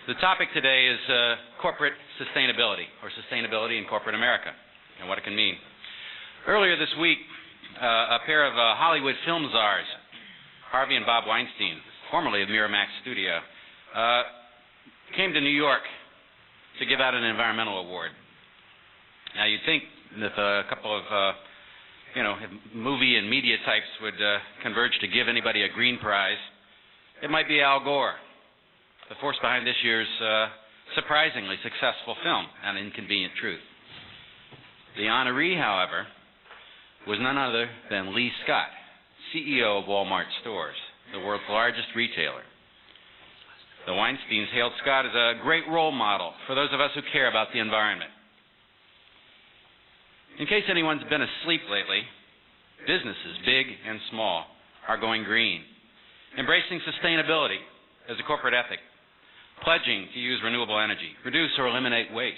The topic today is corporate sustainability, or sustainability in corporate America, and what it can mean. Earlier this week, a pair of Hollywood film czars, Harvey and Bob Weinstein, formerly of Miramax Studio, came to New York to give out an environmental award. Now, you'd think that a couple of movie and media types would converge to give anybody a green prize. It might be Al Gore, the force behind this year's surprisingly successful film, An Inconvenient Truth. The honoree, however, was none other than Lee Scott, CEO of Walmart Stores, the world's largest retailer. The Weinsteins hailed Scott as a great role model for those of us who care about the environment. In case anyone's been asleep lately, businesses, big and small, are going green, embracing sustainability as a corporate ethic, pledging to use renewable energy, reduce or eliminate waste,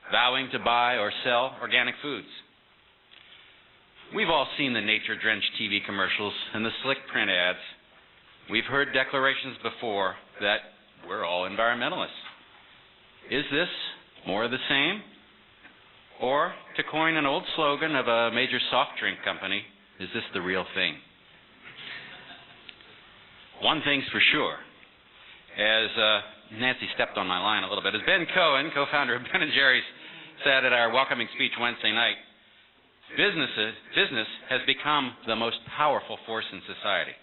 vowing to buy or sell organic foods. We've all seen the nature-drenched TV commercials and the slick print ads. We've heard declarations before that we're all environmentalists. Is this more of the same? Or, to coin an old slogan of a major soft drink company, is this the real thing? One thing's for sure, as Nancy stepped on my line a little bit, as Ben Cohen, co-founder of Ben & Jerry's, said at our welcoming speech Wednesday night, business has become the most powerful force in society.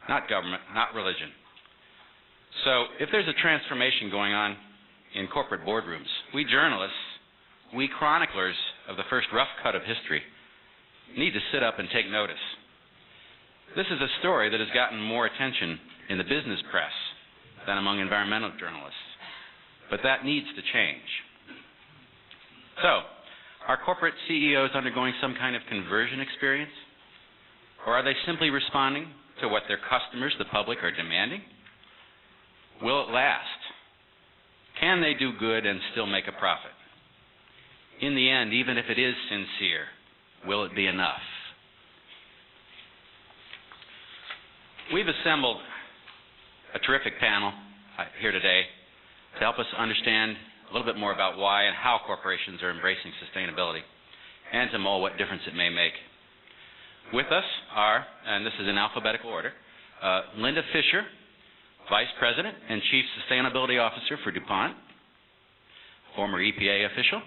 Not government, not religion. So if there's a transformation going on in corporate boardrooms, we journalists, we chroniclers of the first rough cut of history, need to sit up and take notice. This is a story that has gotten more attention in the business press than among environmental journalists. But that needs to change. So, are corporate CEOs undergoing some kind of conversion experience? Or are they simply responding to what their customers, the public, are demanding? Will it last? Can they do good and still make a profit? In the end, even if it is sincere, will it be enough? We've assembled a terrific panel here today to help us understand a little bit more about why and how corporations are embracing sustainability, and to mull what difference it may make. With us are, and this is in alphabetical order, Linda Fisher, Vice President and Chief Sustainability Officer for DuPont, former EPA official.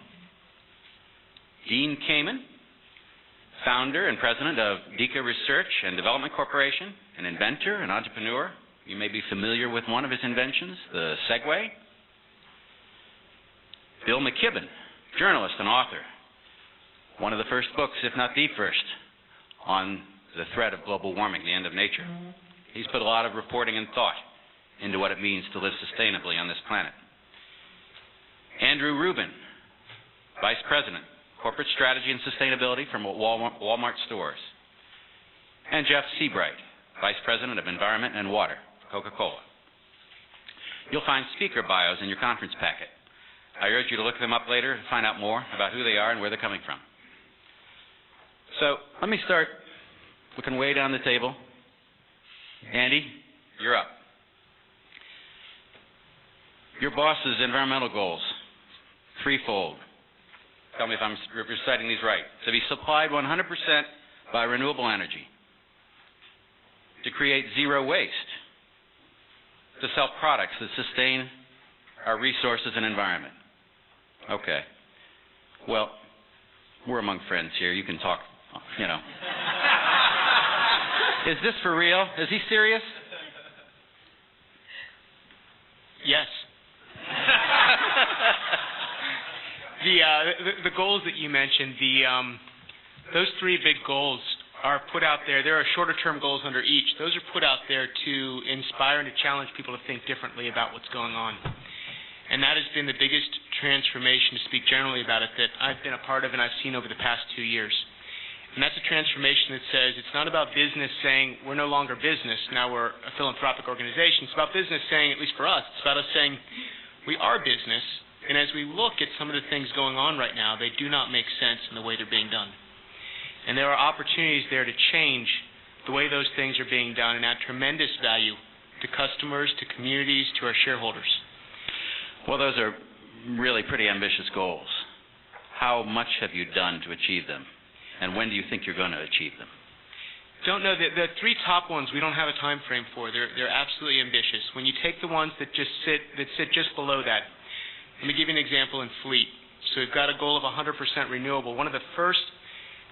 Dean Kamen, founder and president of Deka Research and Development Corporation, an inventor, an entrepreneur. You may be familiar with one of his inventions, the Segway. Bill McKibben, journalist and author. One of the first books, if not the first, on the threat of global warming, the end of nature. He's put a lot of reporting and thought into what it means to live sustainably on this planet. Andrew Rubin, Vice President, Corporate Strategy and Sustainability from Walmart Stores. And Jeff Seabright, Vice President of Environment and Water, Coca-Cola. You'll find speaker bios in your conference packet. I urge you to look them up later and find out more about who they are and where they're coming from. So let me start looking way down the table. Andy, you're up. Your boss's environmental goals, threefold. Tell me if I'm reciting these right. To be supplied 100% by renewable energy. To create zero waste. To sell products that sustain our resources and environment. Okay. Well, we're among friends here. You can talk, Is this for real? Is he serious? Yes. The goals that you mentioned, those three big goals are put out there. There are shorter-term goals under each. Those are put out there to inspire and to challenge people to think differently about what's going on. And that has been the biggest transformation, to speak generally about it, that I've been a part of and I've seen over the past 2 years. And that's a transformation that says it's not about business saying we're no longer business, now we're a philanthropic organization. It's about business saying, at least for us, it's about us saying we are business, and as we look at some of the things going on right now, they do not make sense in the way they're being done. And there are opportunities there to change the way those things are being done and add tremendous value to customers, to communities, to our shareholders. Well, those are really pretty ambitious goals. How much have you done to achieve them? And when do you think you're going to achieve them? Don't know. The three top ones we don't have a time frame for. They're absolutely ambitious. When you take the ones that sit just below that, let me give you an example in fleet. So we've got a goal of 100% renewable. One of the first,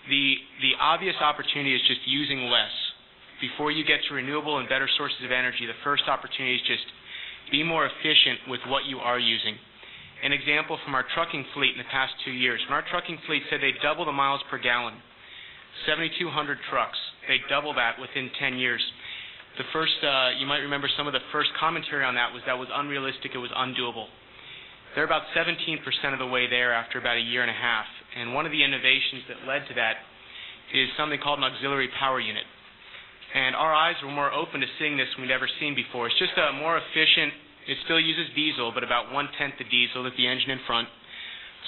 the obvious opportunity is just using less. Before you get to renewable and better sources of energy, the first opportunity is just be more efficient with what you are using. An example from our trucking fleet in the past 2 years. When our trucking fleet said they'd double the miles per gallon, 7,200 trucks, they'd double that within 10 years. The first, you might remember some of the first commentary on that was unrealistic, it was undoable. They're about 17% of the way there after about a year and a half. And one of the innovations that led to that is something called an auxiliary power unit. And our eyes were more open to seeing this than we'd ever seen before. It's just a more efficient, it still uses diesel, but about 1/10 the diesel with the engine in front.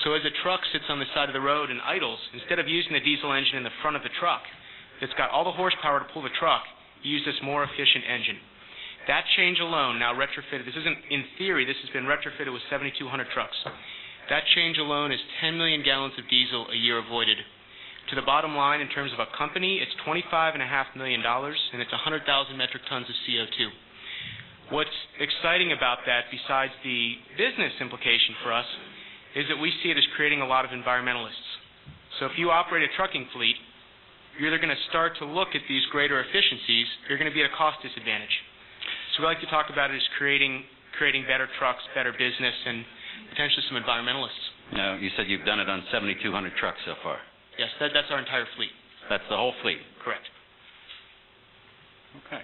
So as a truck sits on the side of the road and idles, instead of using the diesel engine in the front of the truck that's got all the horsepower to pull the truck, you use this more efficient engine. That change alone, now retrofitted, this isn't in theory, this has been retrofitted with 7,200 trucks. That change alone is 10 million gallons of diesel a year avoided. To the bottom line, in terms of a company, it's $25.5 million, and it's 100,000 metric tons of CO2. What's exciting about that, besides the business implication for us, is that we see it as creating a lot of environmentalists. So if you operate a trucking fleet, you're either going to start to look at these greater efficiencies, or you're going to be at a cost disadvantage. So we like to talk about it as creating better trucks, better business, and potentially some environmentalists. No, you said you've done it on 7,200 trucks so far. Yes, that's our entire fleet. That's the whole fleet? Correct. Okay.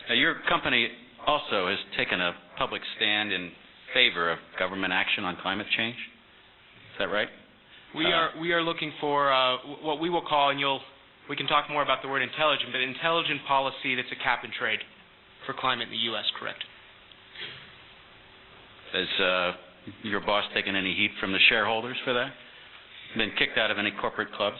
Now, your company also has taken a public stand in favor of government action on climate change. Is that right? We are looking for what we will call, and we can talk more about the word intelligent, but intelligent policy that's a cap and trade for climate in the U.S., correct? Has your boss taken any heat from the shareholders for that? Been kicked out of any corporate clubs?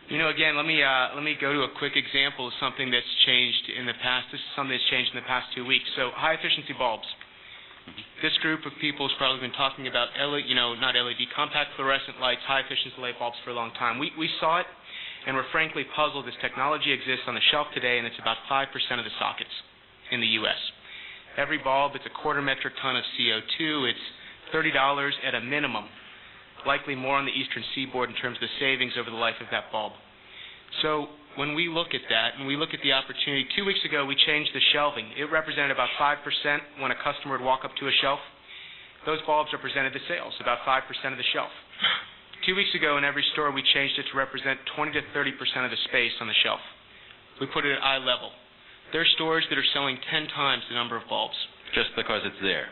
Again, let me go to a quick example of something that's changed in the past. This is something that's changed in the past 2 weeks. So, high-efficiency bulbs. This group of people has probably been talking about not LED, compact fluorescent lights, high-efficiency light bulbs for a long time. We saw it, and we're frankly puzzled. This technology exists on the shelf today, and it's about 5% of the sockets in the U.S. Every bulb, it's a quarter metric ton of CO2. It's $30 at a minimum, likely more on the eastern seaboard in terms of the savings over the life of that bulb. So when we look at that and we look at the opportunity, 2 weeks ago we changed the shelving. It represented about 5% when a customer would walk up to a shelf. Those bulbs represented the sales, about 5% of the shelf. 2 weeks ago in every store we changed it to represent 20 to 30% of the space on the shelf. We put it at eye level. There are stores that are selling 10 times the number of bulbs. Just because it's there?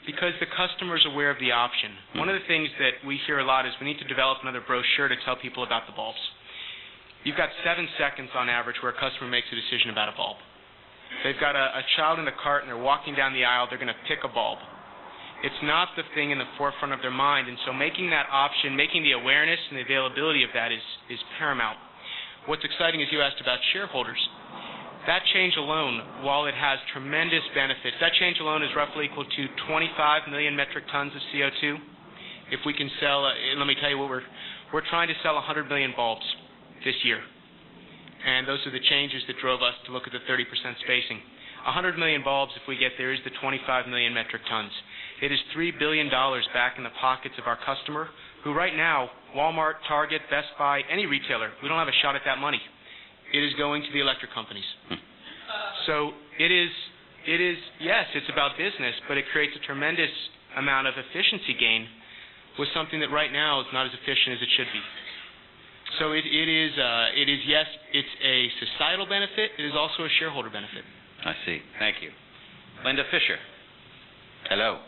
Because the customer is aware of the option. One of the things that we hear a lot is we need to develop another brochure to tell people about the bulbs. You've got 7 seconds on average where a customer makes a decision about a bulb. They've got a child in the cart and they're walking down the aisle, they're going to pick a bulb. It's not the thing in the forefront of their mind, and so making that option, making the awareness and the availability of that is paramount. What's exciting is you asked about shareholders. That change alone, while it has tremendous benefits, that change alone is roughly equal to 25 million metric tons of CO2. If we can sell, let me tell you what we're trying to sell 100 million bulbs this year. And those are the changes that drove us to look at the 30% spacing. 100 million bulbs, if we get there, is the 25 million metric tons. It is $3 billion back in the pockets of our customer, who right now, Walmart, Target, Best Buy, any retailer, we don't have a shot at that money. It is going to the electric companies. So it is, yes, it's about business, but it creates a tremendous amount of efficiency gain with something that right now is not as efficient as it should be. So it is, yes, it's a societal benefit. It is also a shareholder benefit. I see. Thank you. Linda Fisher. Hello.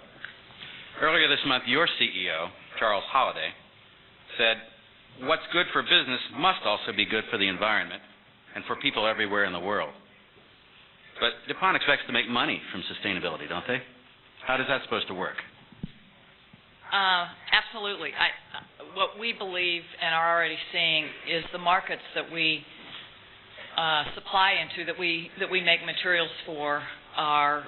Earlier this month, your CEO, Charles Holliday, said, "What's good for business must also be good for the environment and for people everywhere in the world." But DuPont expects to make money from sustainability, don't they? How is that supposed to work? Absolutely. What we believe and are already seeing is the markets that we supply into, that we make materials for, are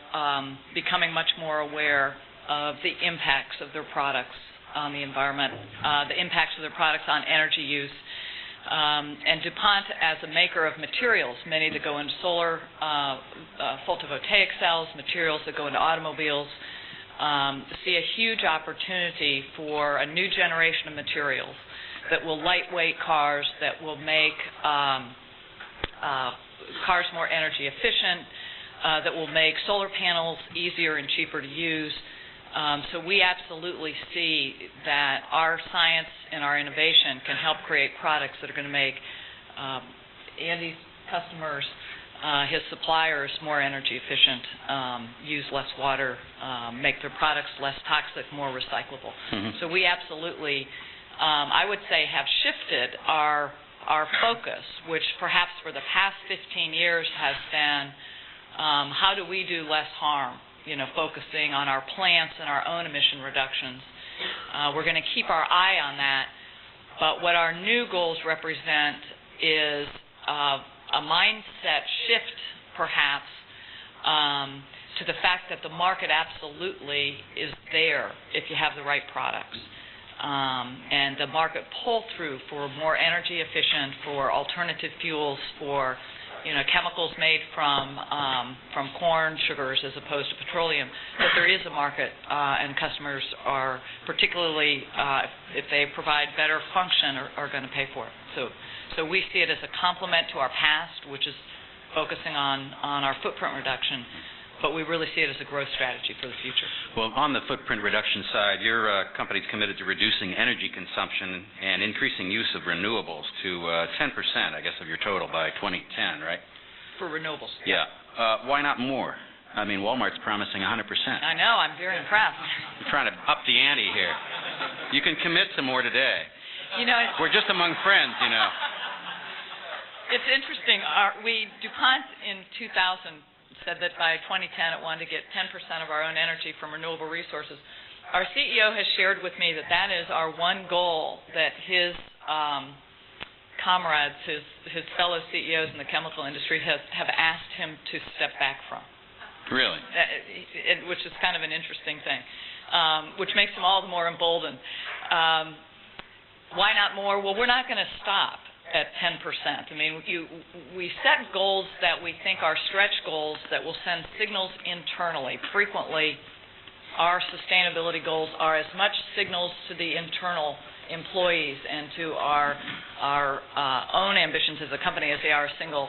becoming much more aware of the impacts of their products on the environment, the impacts of their products on energy use. And DuPont, as a maker of materials, many that go into solar, photovoltaic cells, materials that go into automobiles, see a huge opportunity for a new generation of materials that will lightweight cars, that will make cars more energy efficient, that will make solar panels easier and cheaper to use. So we absolutely see that our science and our innovation can help create products that are going to make Andy's customers, his suppliers, more energy efficient, use less water, make their products less toxic, more recyclable. Mm-hmm. So we absolutely, I would say, have shifted our focus, which perhaps for the past 15 years has been how do we do less harm, focusing on our plants and our own emission reductions. We're going to keep our eye on that, but what our new goals represent is a mindset shift, perhaps, to the fact that the market absolutely is there if you have the right products. And the market pull-through for more energy efficient, for alternative fuels, for chemicals made from corn sugars as opposed to petroleum, that there is a market, and customers are, particularly if they provide better function, are going to pay for it. So we see it as a complement to our past, which is focusing on our footprint reduction, but we really see it as a growth strategy for the future. Well, on the footprint reduction side, your company's committed to reducing energy consumption and increasing use of renewables to 10%, I guess, of your total by 2010, right? For renewables. Yeah. Why not more? I mean, Walmart's promising 100%. I know. I'm very impressed. You're trying to up the ante here. You can commit some more today. We're just among friends, It's interesting. DuPont in 2000 said that by 2010 it wanted to get 10% of our own energy from renewable resources. Our CEO has shared with me that that is our one goal that his comrades, his fellow CEOs in the chemical industry have asked him to step back from. Really? Which is kind of an interesting thing, which makes him all the more emboldened. Why not more? Well, we're not going to stop at 10%. I mean, we set goals that we think are stretch goals that will send signals internally. Frequently, our sustainability goals are as much signals to the internal employees and to our own ambitions as a company as they are a signal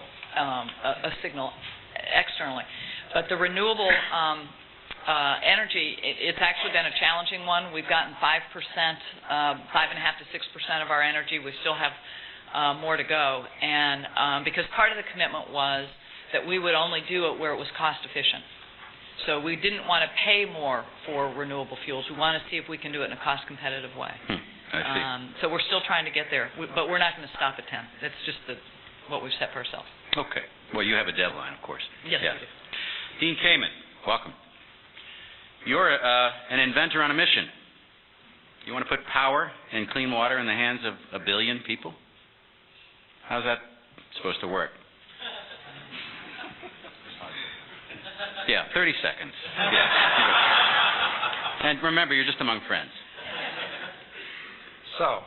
externally. But the renewable energy, it's actually been a challenging one. We've gotten 5%, 5.5% to 6% of our energy. We still have more to go, and because part of the commitment was that we would only do it where it was cost efficient. So we didn't want to pay more for renewable fuels. We want to see if we can do it in a cost competitive way. I see. So we're still trying to get there, but we're not going to stop at 10. That's just what we've set for ourselves. Okay. Well, you have a deadline, of course. Yes, yeah. we do. Dean Kamen, welcome. You're an inventor on a mission. You want to put power and clean water in the hands of 1 billion people? How's that supposed to work? Yeah, 30 seconds. Yeah. And remember, you're just among friends. So,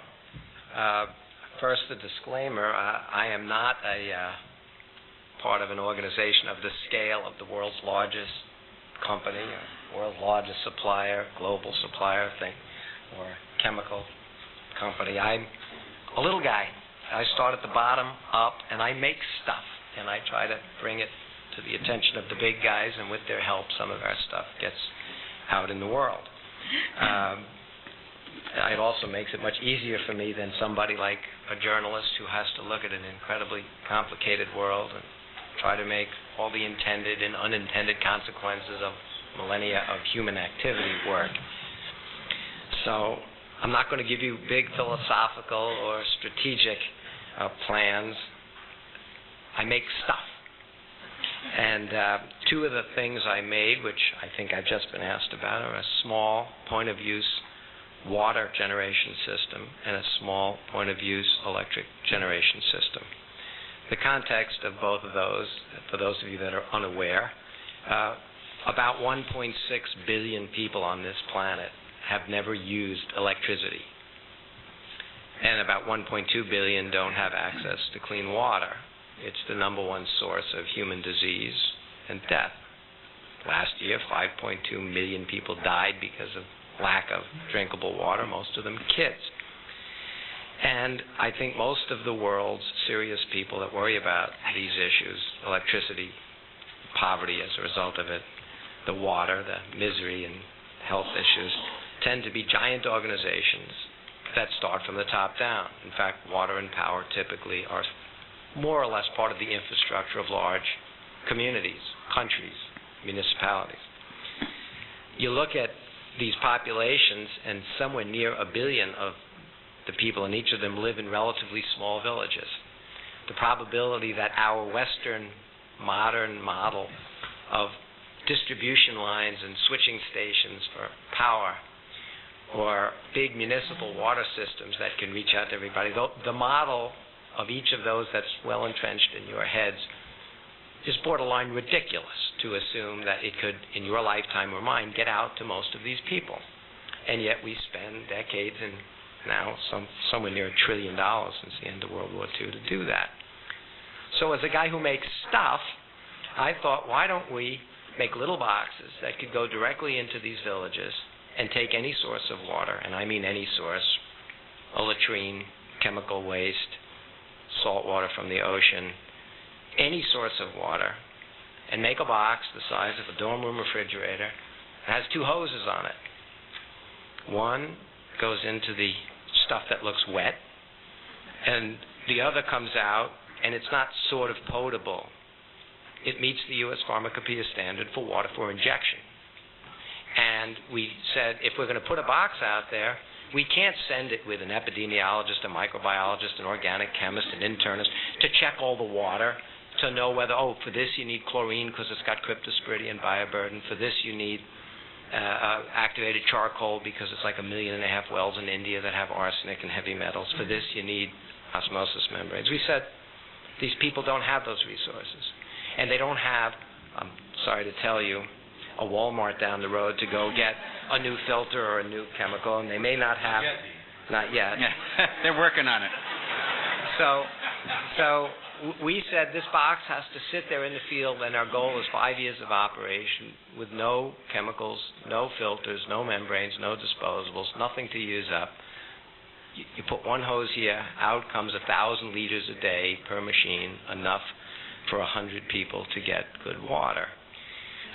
first a disclaimer, I am not a part of an organization of the scale of the world's largest company, or world's largest supplier, global supplier thing, or chemical company. I'm a little guy. I start at the bottom up, and I make stuff, and I try to bring it to the attention of the big guys, and with their help, some of our stuff gets out in the world. It also makes it much easier for me than somebody like a journalist who has to look at an incredibly complicated world and try to make all the intended and unintended consequences of millennia of human activity work. So I'm not going to give you big philosophical or strategic plans. I make stuff. And two of the things I made, which I think I've just been asked about, are a small point-of-use water generation system and a small point-of-use electric generation system. The context of both of those, for those of you that are unaware, About 1.6 billion people on this planet have never used electricity. And about 1.2 billion don't have access to clean water. It's the number one source of human disease and death. Last year, 5.2 million people died because of lack of drinkable water, most of them kids. And I think most of the world's serious people that worry about these issues, electricity, poverty as a result of it, the water, the misery and health issues, tend to be giant organizations that start from the top down. In fact, water and power typically are more or less part of the infrastructure of large communities, countries, municipalities. You look at these populations, and somewhere near 1 billion of the people in each of them live in relatively small villages. The probability that our Western modern model of distribution lines and switching stations for power or big municipal water systems that can reach out to everybody, the model of each of those that's well entrenched in your heads is borderline ridiculous to assume that it could, in your lifetime or mine, get out to most of these people. And yet we spend decades and now somewhere near $1 trillion since the end of World War II to do that. So as a guy who makes stuff, I thought, why don't we make little boxes that could go directly into these villages and take any source of water, and I mean any source, a latrine, chemical waste, salt water from the ocean, any source of water, and make a box the size of a dorm room refrigerator. It has 2 hoses on it. One goes into the stuff that looks wet, and the other comes out, and it's not sort of potable. It meets the U.S. Pharmacopoeia standard for water for injection. And we said, if we're going to put a box out there, we can't send it with an epidemiologist, a microbiologist, an organic chemist, an internist to check all the water, to know whether, for this you need chlorine because it's got cryptosporidian bioburden. For this you need activated charcoal because it's like 1.5 million wells in India that have arsenic and heavy metals. For this you need osmosis membranes. We said these people don't have those resources. And they don't have, I'm sorry to tell you, a Walmart down the road to go get a new filter or a new chemical, and they may not have, not yet. Yeah. They're working on it. So we said this box has to sit there in the field, and our goal is 5 years of operation with no chemicals, no filters, no membranes, no disposables, nothing to use up. You put one hose here, out comes 1,000 liters a day per machine, enough for 100 people to get good water.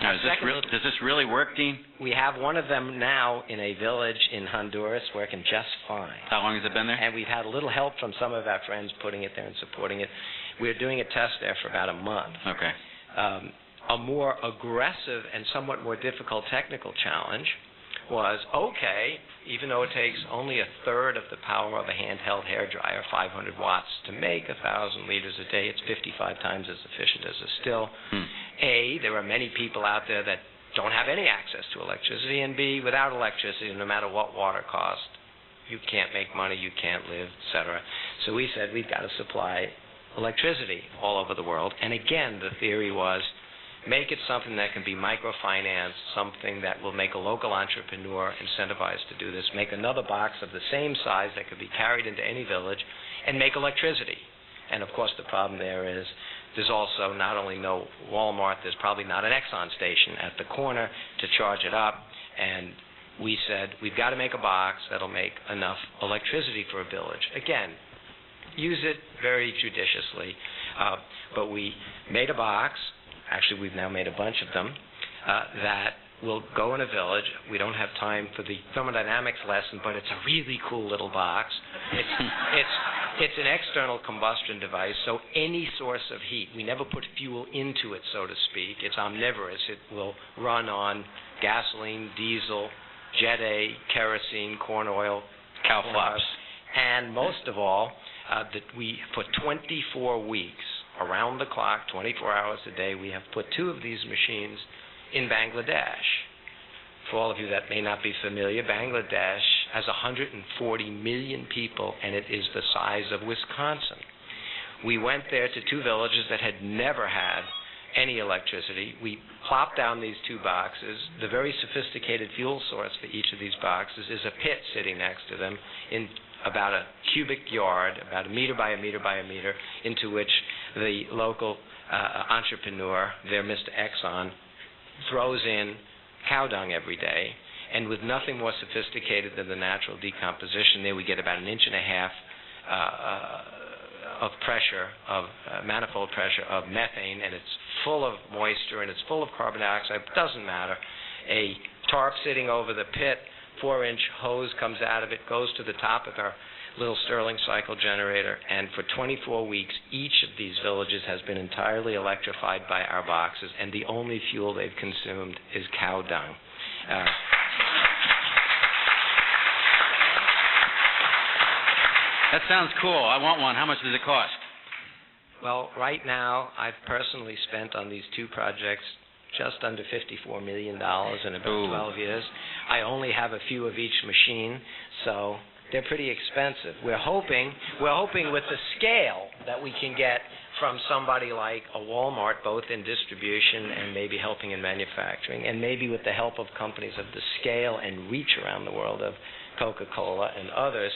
Now, does this really work, Dean? We have one of them now in a village in Honduras working just fine. How long has it been there? And we've had a little help from some of our friends putting it there and supporting it. We're doing a test there for about a month. Okay. A more aggressive and somewhat more difficult technical challenge was, even though it takes only 1/3 of the power of a handheld hairdryer, 500 watts, to make 1,000 liters a day, it's 55 times as efficient as a still. There are many people out there that don't have any access to electricity, and B, without electricity, no matter what water costs, you can't make money, you can't live, etc. So we said we've got to supply electricity all over the world. And again, the theory was, make it something that can be microfinanced, something that will make a local entrepreneur incentivized to do this, make another box of the same size that could be carried into any village, and make electricity. And of course the problem there is there's also not only no Walmart, there's probably not an Exxon station at the corner to charge it up. And we said, we've got to make a box that'll make enough electricity for a village. Again, use it very judiciously. But we made a box. Actually, we've now made a bunch of them that will go in a village. We don't have time for the thermodynamics lesson, but it's a really cool little box. It's an external combustion device, so any source of heat. We never put fuel into it, so to speak. It's omnivorous. It will run on gasoline, diesel, Jet A, kerosene, corn oil, cow flops. And most of all, that we, for 24 weeks, around the clock, 24 hours a day, we have put 2 of these machines in Bangladesh. For all of you that may not be familiar, Bangladesh has 140 million people, and it is the size of Wisconsin. We went there to 2 villages that had never had any electricity. We plop down these 2 boxes. The very sophisticated fuel source for each of these boxes is a pit sitting next to them in about a cubic yard, about a meter by a meter by a meter, into which the local entrepreneur, their Mr. Exxon, throws in cow dung every day. And with nothing more sophisticated than the natural decomposition, there we get about 1.5 inches of pressure, of manifold pressure of methane, and it's full of moisture and it's full of carbon dioxide. It doesn't matter. A tarp sitting over the pit, 4-inch hose comes out of it, goes to the top of our little Stirling cycle generator, and for 24 weeks, each of these villages has been entirely electrified by our boxes, and the only fuel they've consumed is cow dung. That sounds cool. I want one. How much does it cost? Well, right now, I've personally spent on these 2 projects just under $54 million in about 12 years. I only have a few of each machine, so they're pretty expensive. We're hoping with the scale that we can get from somebody like a Walmart, both in distribution and maybe helping in manufacturing, and maybe with the help of companies of the scale and reach around the world of Coca-Cola and others,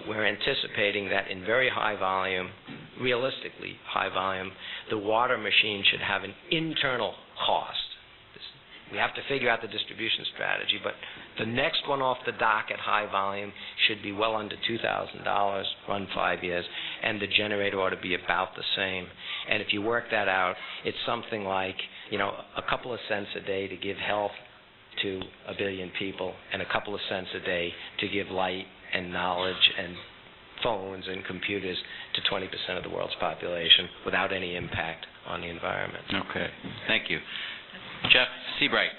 we're anticipating that in very high volume, realistically high volume, the water machine should have an internal cost. We have to figure out the distribution strategy, but the next one off the dock at high volume should be well under $2,000, run 5 years, and the generator ought to be about the same. And if you work that out, it's something like, a couple of cents a day to give health to 1 billion people, and a couple of cents a day to give light and knowledge and phones and computers to 20% of the world's population without any impact on the environment. Okay, thank you. Jeff Seabright,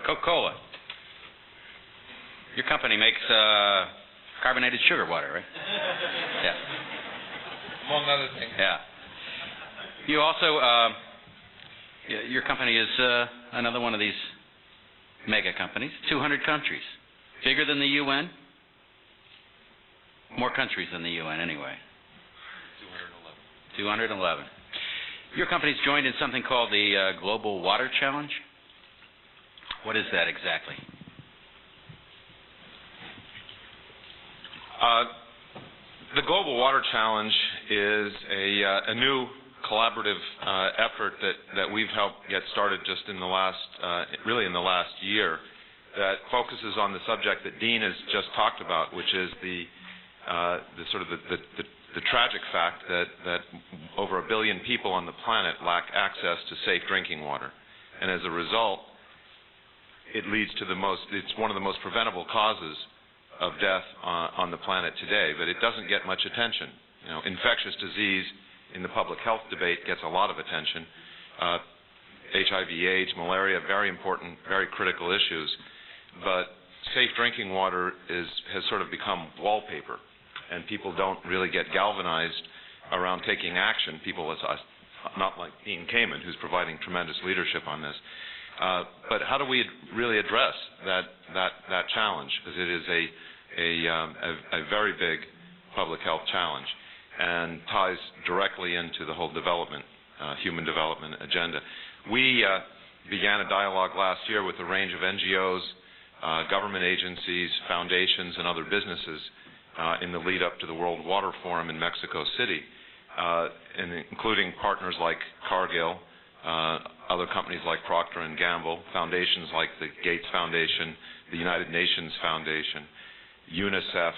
Coca-Cola. Your company makes carbonated sugar water, right? Yeah. Among other things. Yeah. You also, your company is another one of these mega companies, 200 countries. Bigger than the UN? More countries than the UN, anyway. 211. Your company's joined in something called the Global Water Challenge. What is that exactly? The Global Water Challenge is a new collaborative effort that we've helped get started just in the last year, that focuses on the subject that Dean has just talked about, which is the tragic fact that over 1 billion people on the planet lack access to safe drinking water, and as a result, it leads to it's one of the most preventable causes of death on the planet today, but it doesn't get much attention. Infectious disease in the public health debate gets a lot of attention. HIV/AIDS, malaria, very important, very critical issues, but safe drinking water has sort of become wallpaper, and people don't really get galvanized around taking action. People not like Dean Kamen, who's providing tremendous leadership on this. But how do we really address that challenge? Because it is a very big public health challenge and ties directly into the whole human development agenda. We began a dialogue last year with a range of NGOs, government agencies, foundations, and other businesses in the lead up to the World Water Forum in Mexico City, and including partners like Cargill, other companies like Procter & Gamble, foundations like the Gates Foundation, the United Nations Foundation, UNICEF,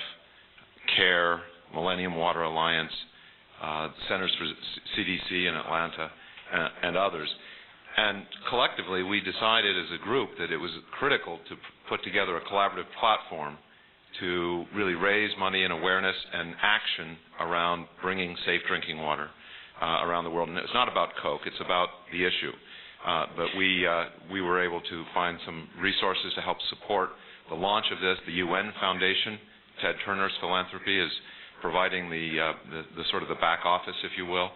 CARE, Millennium Water Alliance, Centers for CDC in Atlanta, and others. And collectively, we decided as a group that it was critical to put together a collaborative platform to really raise money and awareness and action around bringing safe drinking water around the world. And it's not about Coke, it's about the issue. But we were able to find some resources to help support the launch of this. The UN Foundation, Ted Turner's philanthropy, is providing the sort of the back office, if you will.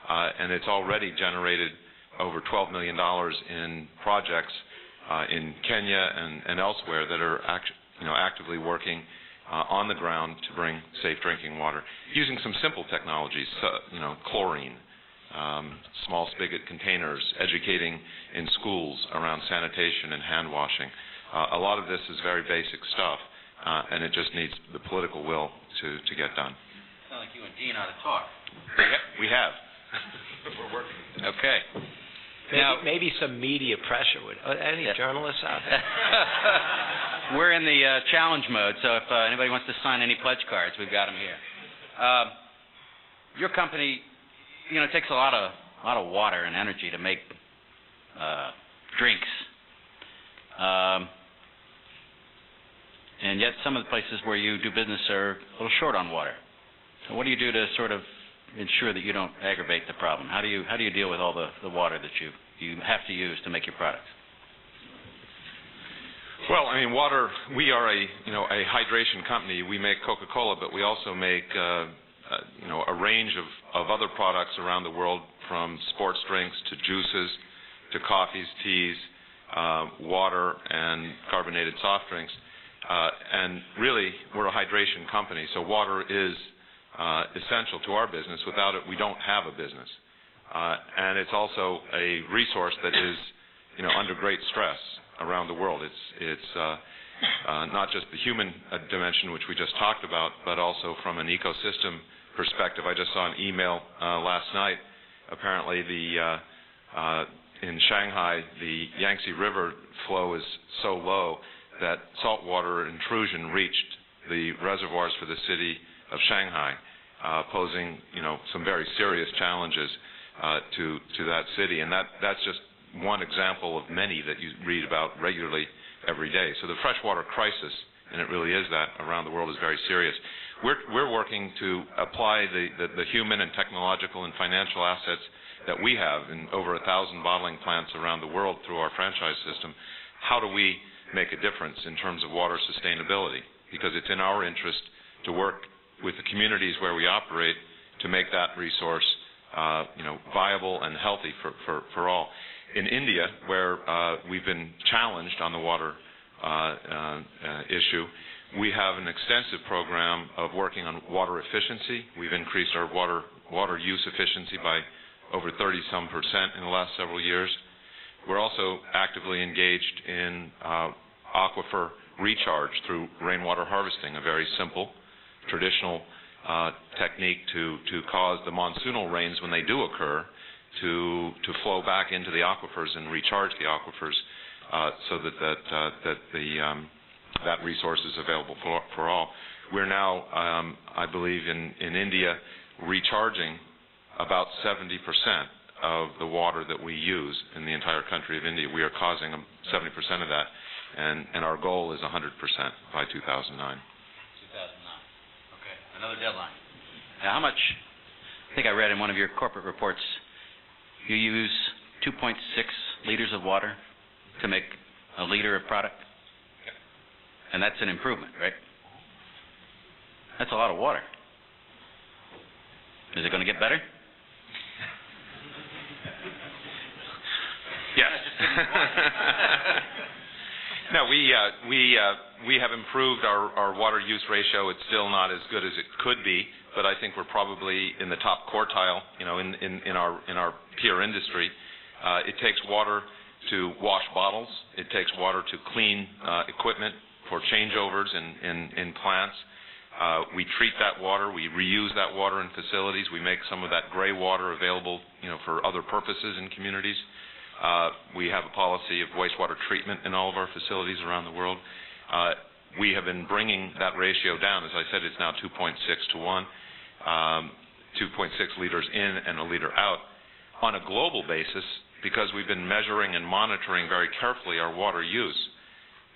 And it's already generated over $12 million in projects in Kenya and elsewhere that are actively working on the ground to bring safe drinking water using some simple technologies, chlorine, small spigot containers, educating in schools around sanitation and hand washing. A lot of this is very basic stuff, and it just needs the political will to get done. Sound like you and Dean ought to talk. We have. We're working. Okay. Maybe some media pressure would. Any journalists out there? We're in the challenge mode, so if anybody wants to sign any pledge cards, we've got them here. Your company, takes a lot of water and energy to make drinks, and yet some of the places where you do business are a little short on water. So what do you do to sort of ensure that you don't aggravate the problem? How do you deal with all the water that you have to use to make your products? Well, water. We are a hydration company. We make Coca-Cola, but we also make a range of other products around the world, from sports drinks to juices to coffees, teas, water, and carbonated soft drinks. And really, we're a hydration company, so water is essential to our business. Without it, we don't have a business. And it's also a resource that is, under great stress around the world. It's not just the human dimension, which we just talked about, but also from an ecosystem perspective. I just saw an email last night. Apparently, in Shanghai, the Yangtze River flow is so low that saltwater intrusion reached the reservoirs for the city of Shanghai, posing some very serious challenges to that city, and that's just one example of many that you read about regularly every day. So the freshwater crisis, and it really is that around the world, is very serious. We're working to apply the human and technological and financial assets that we have in over 1,000 bottling plants around the world through our franchise system. How do we make a difference in terms of water sustainability? Because it's in our interest to work with the communities where we operate to make that resource viable and healthy for all. In India, where we've been challenged on the water issue, we have an extensive program of working on water efficiency. We've increased our water use efficiency by over 30-some% in the last several years. We're also actively engaged in aquifer recharge through rainwater harvesting, a very simple, traditional technique to cause the monsoonal rains, when they do occur, to flow back into the aquifers and recharge the aquifers, so that resource is available for all. We're now, I believe, in India, recharging about 70% of the water that we use in the entire country of India. We are causing 70% of that, and our goal is 100% by 2009. 2009. Okay, another deadline. Now, how much? I think I read in one of your corporate reports, you use 2.6 liters of water to make a liter of product? And that's an improvement, right? That's a lot of water. Is it going to get better? Yes. No, we have improved our water use ratio. It's still not as good as it could be, but I think we're probably in the top quartile, in our peer industry. It takes water to wash bottles. It takes water to clean equipment for changeovers in plants. We treat that water. We reuse that water in facilities. We make some of that gray water available, for other purposes in communities. We have a policy of wastewater treatment in all of our facilities around the world. We have been bringing that ratio down. As I said, it's now 2.6 to 1, 2.6 liters in and a liter out. On a global basis, because we've been measuring and monitoring very carefully our water use,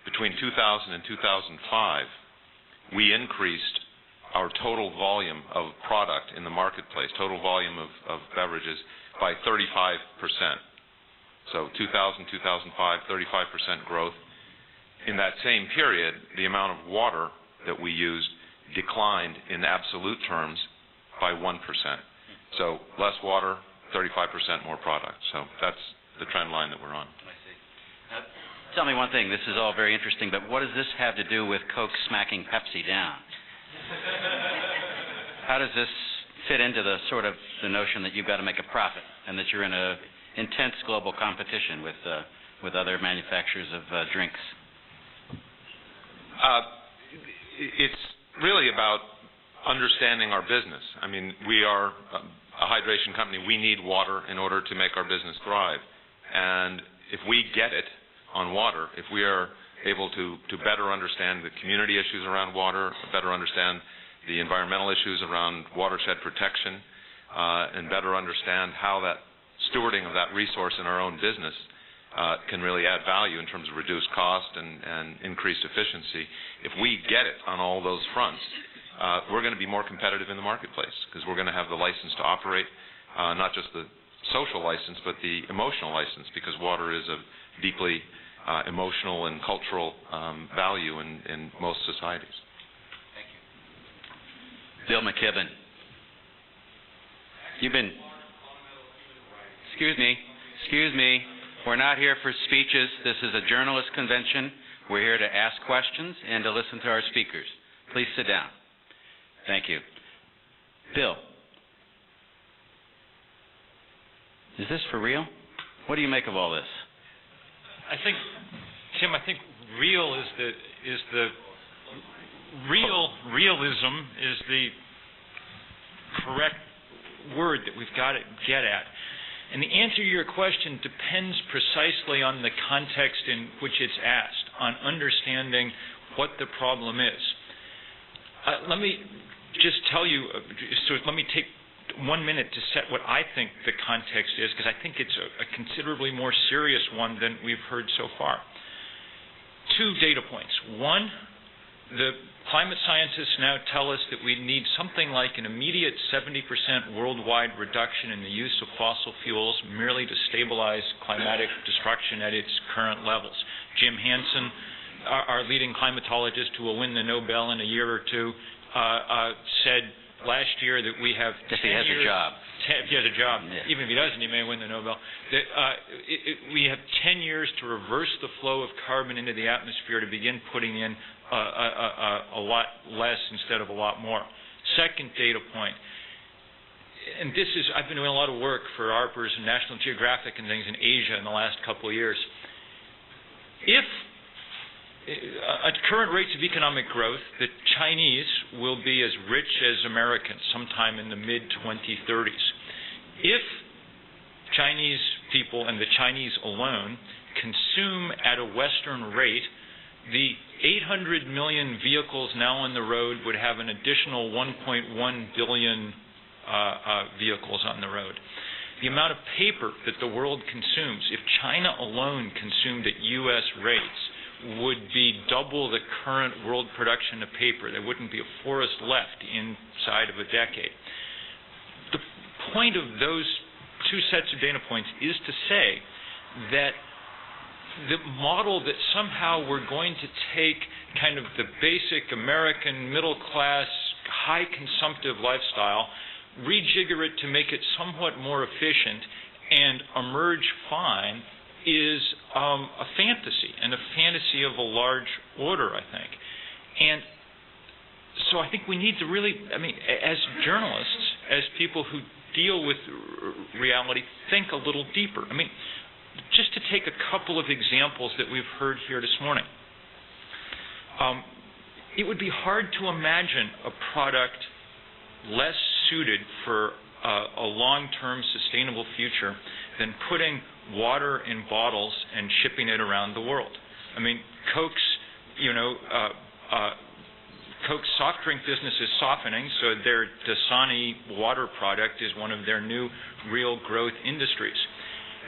between 2000 and 2005, we increased our total volume of product in the marketplace, total volume of beverages, by 35%. So 2000, 2005, 35% growth. In that same period, the amount of water that we used declined in absolute terms by 1%. So less water, 35% more product. So that's the trend line that we're on. I see. Now, tell me one thing. This is all very interesting, but what does this have to do with Coke smacking Pepsi down? How does this fit into the sort of the notion that you've got to make a profit and that you're in a intense global competition with other manufacturers of drinks? It's really about understanding our business. I mean, we are a hydration company. We need water in order to make our business thrive. And if we get it on water, if we are able to better understand the community issues around water, better understand the environmental issues around watershed protection, and better understand how that stewarding of that resource in our own business can really add value in terms of reduced cost and increased efficiency. If we get it on all those fronts, we're going to be more competitive in the marketplace because we're going to have the license to operate, not just the social license, but the emotional license, because water is a deeply emotional and cultural value in most societies. Thank you. Bill McKibben. You've been... Excuse me. We're not here for speeches. This is a journalist convention. We're here to ask questions and to listen to our speakers. Please sit down. Thank you. Bill, is this for real? What do you make of all this? Tim, I think realism is the correct word that we've got to get at. And the answer to your question depends precisely on the context in which it's asked, on understanding what the problem is. Let me just tell you, let me take 1 minute to set what I think the context is, because I think it's a considerably more serious one than we've heard so far. 2 data points. One, the climate scientists now tell us that we need something like an immediate 70% worldwide reduction in the use of fossil fuels merely to stabilize climatic destruction at its current levels. Jim Hansen, our leading climatologist who will win the Nobel in a year or two, said last year that we have 10 years... If he has a job. If he has a job. Yeah. Even if he doesn't, he may win the Nobel. That, we have 10 years to reverse the flow of carbon into the atmosphere to begin putting in a lot less instead of a lot more. Second data point, and this is, I've been doing a lot of work for Harper's and National Geographic and things in Asia in the last couple of years. If at current rates of economic growth, the Chinese will be as rich as Americans sometime in the mid-2030s. If Chinese people and the Chinese alone consume at a Western rate, the 800 million vehicles now on the road would have an additional 1.1 billion vehicles on the road. The amount of paper that the world consumes, if China alone consumed at U.S. rates, would be double the current world production of paper. There wouldn't be a forest left inside of a decade. The point of those 2 sets of data points is to say that the model that somehow we're going to take kind of the basic American middle-class, high-consumptive lifestyle, rejigger it to make it somewhat more efficient, and emerge fine is a fantasy, and a fantasy of a large order, I think. And so I think we need to really, as journalists, as people who deal with reality, think a little deeper. Just to take a couple of examples that we've heard here this morning. It would be hard to imagine a product less suited for a long-term sustainable future than putting water in bottles and shipping it around the world. Coke's soft drink business is softening, so their Dasani water product is one of their new real growth industries.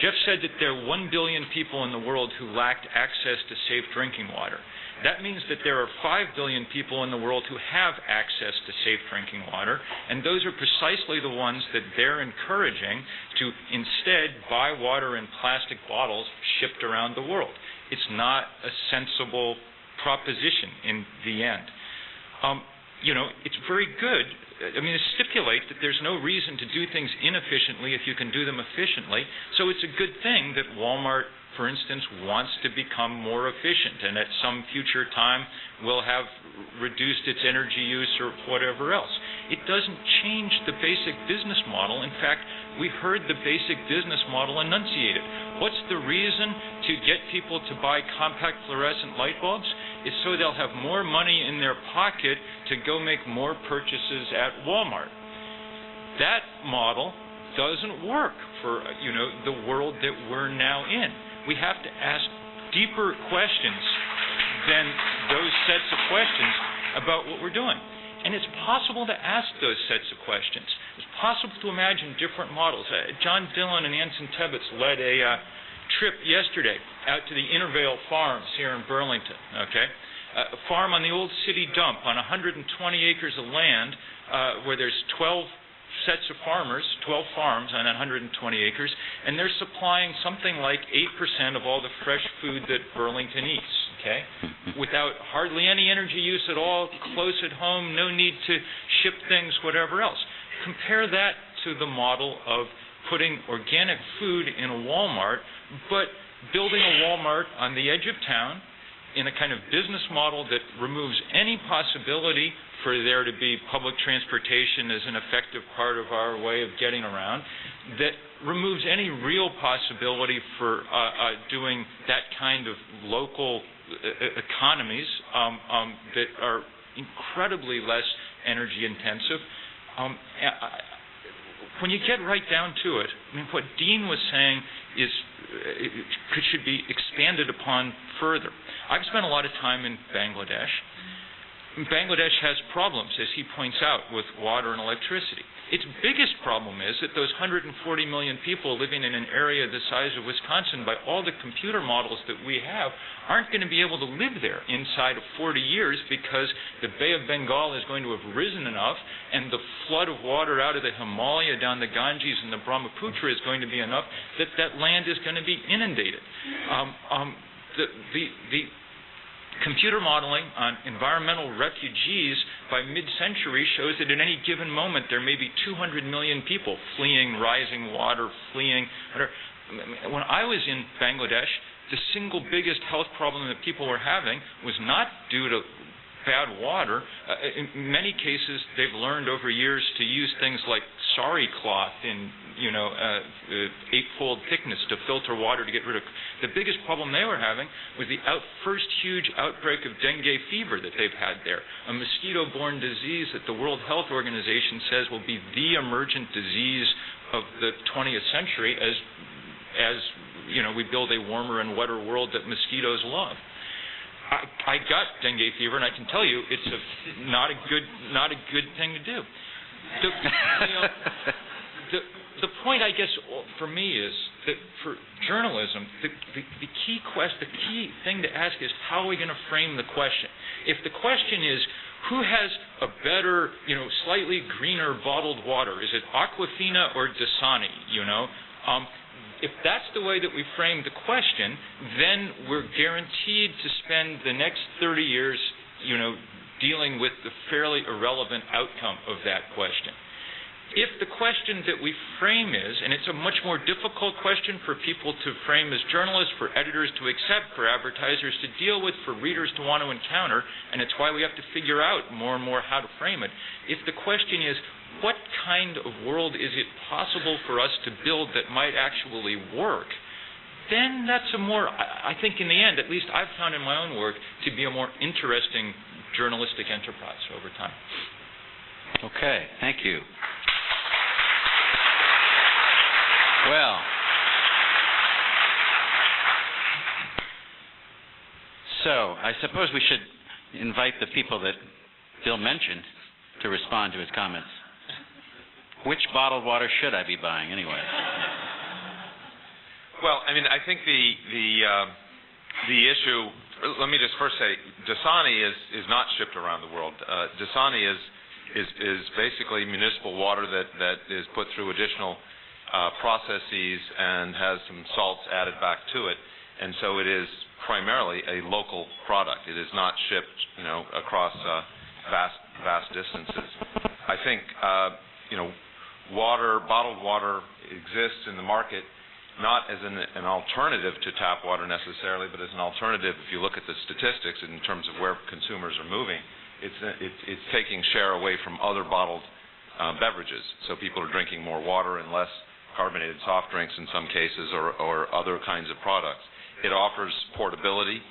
Jeff said that there are 1 billion people in the world who lacked access to safe drinking water. That means that there are 5 billion people in the world who have access to safe drinking water, and those are precisely the ones that they're encouraging to instead buy water in plastic bottles shipped around the world. It's not a sensible proposition in the end. It's very good. It stipulates that there's no reason to do things inefficiently if you can do them efficiently. So it's a good thing that Walmart, for instance, wants to become more efficient, and at some future time will have reduced its energy use or whatever else. it doesn't change the basic business model. In fact, we heard the basic business model enunciated. What's the reason to get people to buy compact fluorescent light bulbs? It's so they'll have more money in their pocket to go make more purchases at Walmart. That model doesn't work for, the world that we're now in. We have to ask deeper questions than those sets of questions about what we're doing. And it's possible to ask those sets of questions. It's possible to imagine different models. John Dillon and Anson Tebbets led a trip yesterday out to the Intervale Farms here in Burlington, okay? A farm on the old city dump on 120 acres of land where there's 12 sets of farmers, 12 farms on 120 acres, and they're supplying something like 8% of all the fresh food that Burlington eats, okay? Without hardly any energy use at all, close at home, no need to ship things, whatever else. Compare that to the model of putting organic food in a Walmart, but building a Walmart on the edge of town in a kind of business model that removes any possibility for there to be public transportation as an effective part of our way of getting around, that removes any real possibility for doing that kind of local economies that are incredibly less energy intensive. When you get right down to it, I mean, what Dean was saying is should be expanded upon further. I've spent a lot of time in Bangladesh. Bangladesh has problems, as he points out, with water and electricity. Its biggest problem is that those 140 million people living in an area the size of Wisconsin, by all the computer models that we have, aren't going to be able to live there inside of 40 years because the Bay of Bengal is going to have risen enough and the flood of water out of the Himalaya down the Ganges and the Brahmaputra is going to be enough that that land is going to be inundated. The computer modeling on environmental refugees by mid-century shows that at any given moment there may be 200 million people fleeing rising water, fleeing whatever. When I was in Bangladesh, the single biggest health problem that people were having was not due to bad water. In many cases, they've learned over years to use things like sari cloth in, 8-fold thickness to filter water to get rid of. The biggest problem they were having was the first huge outbreak of dengue fever that they've had there, a mosquito-borne disease that the World Health Organization says will be the emergent disease of the 20th century as we build a warmer and wetter world that mosquitoes love. I got dengue fever, and I can tell you it's not a good thing to do. The point, I guess, for me is that for journalism, the key thing to ask is how are we going to frame the question? If the question is who has a better, slightly greener bottled water, is it Aquafina or Dasani? If that's the way that we frame the question, then we're guaranteed to spend the next 30 years, dealing with the fairly irrelevant outcome of that question. If the question that we frame is, and it's a much more difficult question for people to frame as journalists, for editors to accept, for advertisers to deal with, for readers to want to encounter, and it's why we have to figure out more and more how to frame it. If the question is, what kind of world is it possible for us to build that might actually work, then that's a more, I think in the end, at least I've found in my own work, to be a more interesting journalistic enterprise over time. Okay, thank you. Well, so I suppose we should invite the people that Bill mentioned to respond to his comments. Which bottled water should I be buying anyway? Well, I think the issue. Let me just first say, Dasani is not shipped around the world. Dasani is basically municipal water that is put through additional processes and has some salts added back to it, and so it is primarily a local product. It is not shipped, across vast distances. I think, bottled water exists in the market not as an alternative to tap water necessarily, but as an alternative. If you look at the statistics in terms of where consumers are moving, it's taking share away from other bottled beverages. So people are drinking more water and less carbonated soft drinks in some cases, or other kinds of products. It offers portability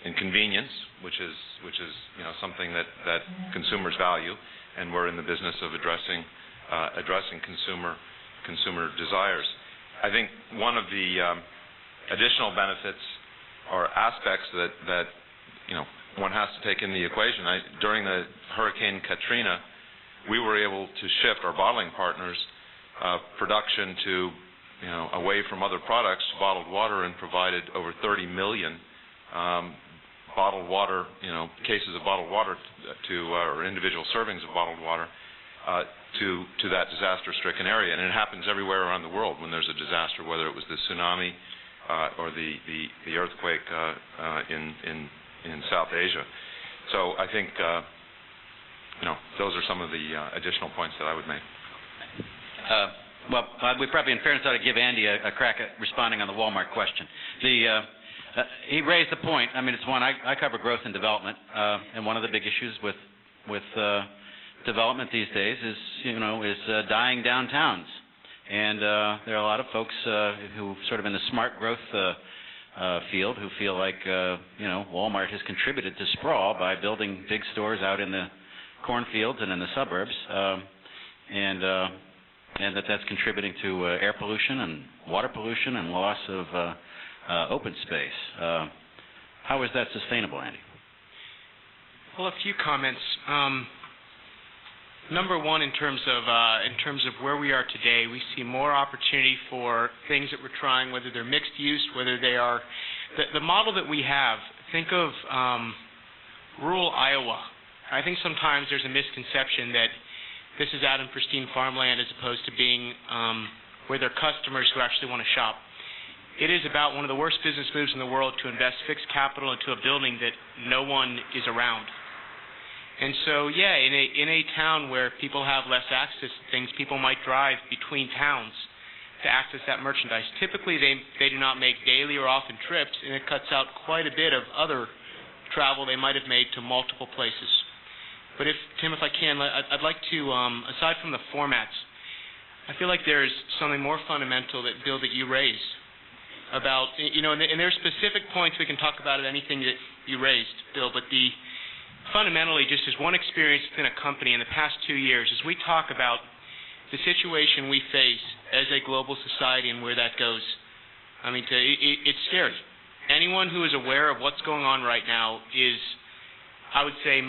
and convenience, which is something that consumers value, and we're in the business of addressing consumer desires. I think one of the additional benefits or aspects that one has to take in the equation. During the Hurricane Katrina, we were able to shift our bottling partners' production to away from other products to bottled water, and provided over 30 million bottled water, cases of bottled water or individual servings of bottled water to that disaster-stricken area. And it happens everywhere around the world when there's a disaster, whether it was the tsunami or the earthquake in South Asia. So I think those are some of the additional points that I would make. We probably, in fairness, ought to give Andy a crack at responding on the Walmart question. He raised the point. I mean, it's one I cover growth and development, and one of the big issues with development these days is dying downtowns, and there are a lot of folks who sort of in the smart growth field who feel like Walmart has contributed to sprawl by building big stores out in the cornfields and in the suburbs, and that's contributing to air pollution and water pollution and loss of open space. How is that sustainable, Andy? Well, a few comments. Number one, in terms of where we are today, we see more opportunity for things that we're trying, whether they're mixed use, whether they are the model that we have. Think of rural Iowa. I think sometimes there's a misconception that this is out in pristine farmland as opposed to being where there are customers who actually want to shop. It is about one of the worst business moves in the world to invest fixed capital into a building that no one is around. And so, in a town where people have less access to things, people might drive between towns to access that merchandise. Typically, they do not make daily or often trips, and it cuts out quite a bit of other travel they might have made to multiple places. But Tim, if I can, I'd like to, aside from the formats, I feel like there's something more fundamental that, Bill, that you raised about, and there are specific points we can talk about at anything that you raised, Bill, but fundamentally, just as one experience within a company in the past 2 years, as we talk about the situation we face as a global society and where that goes, I mean, it's scary. Anyone who is aware of what's going on right now is, I would say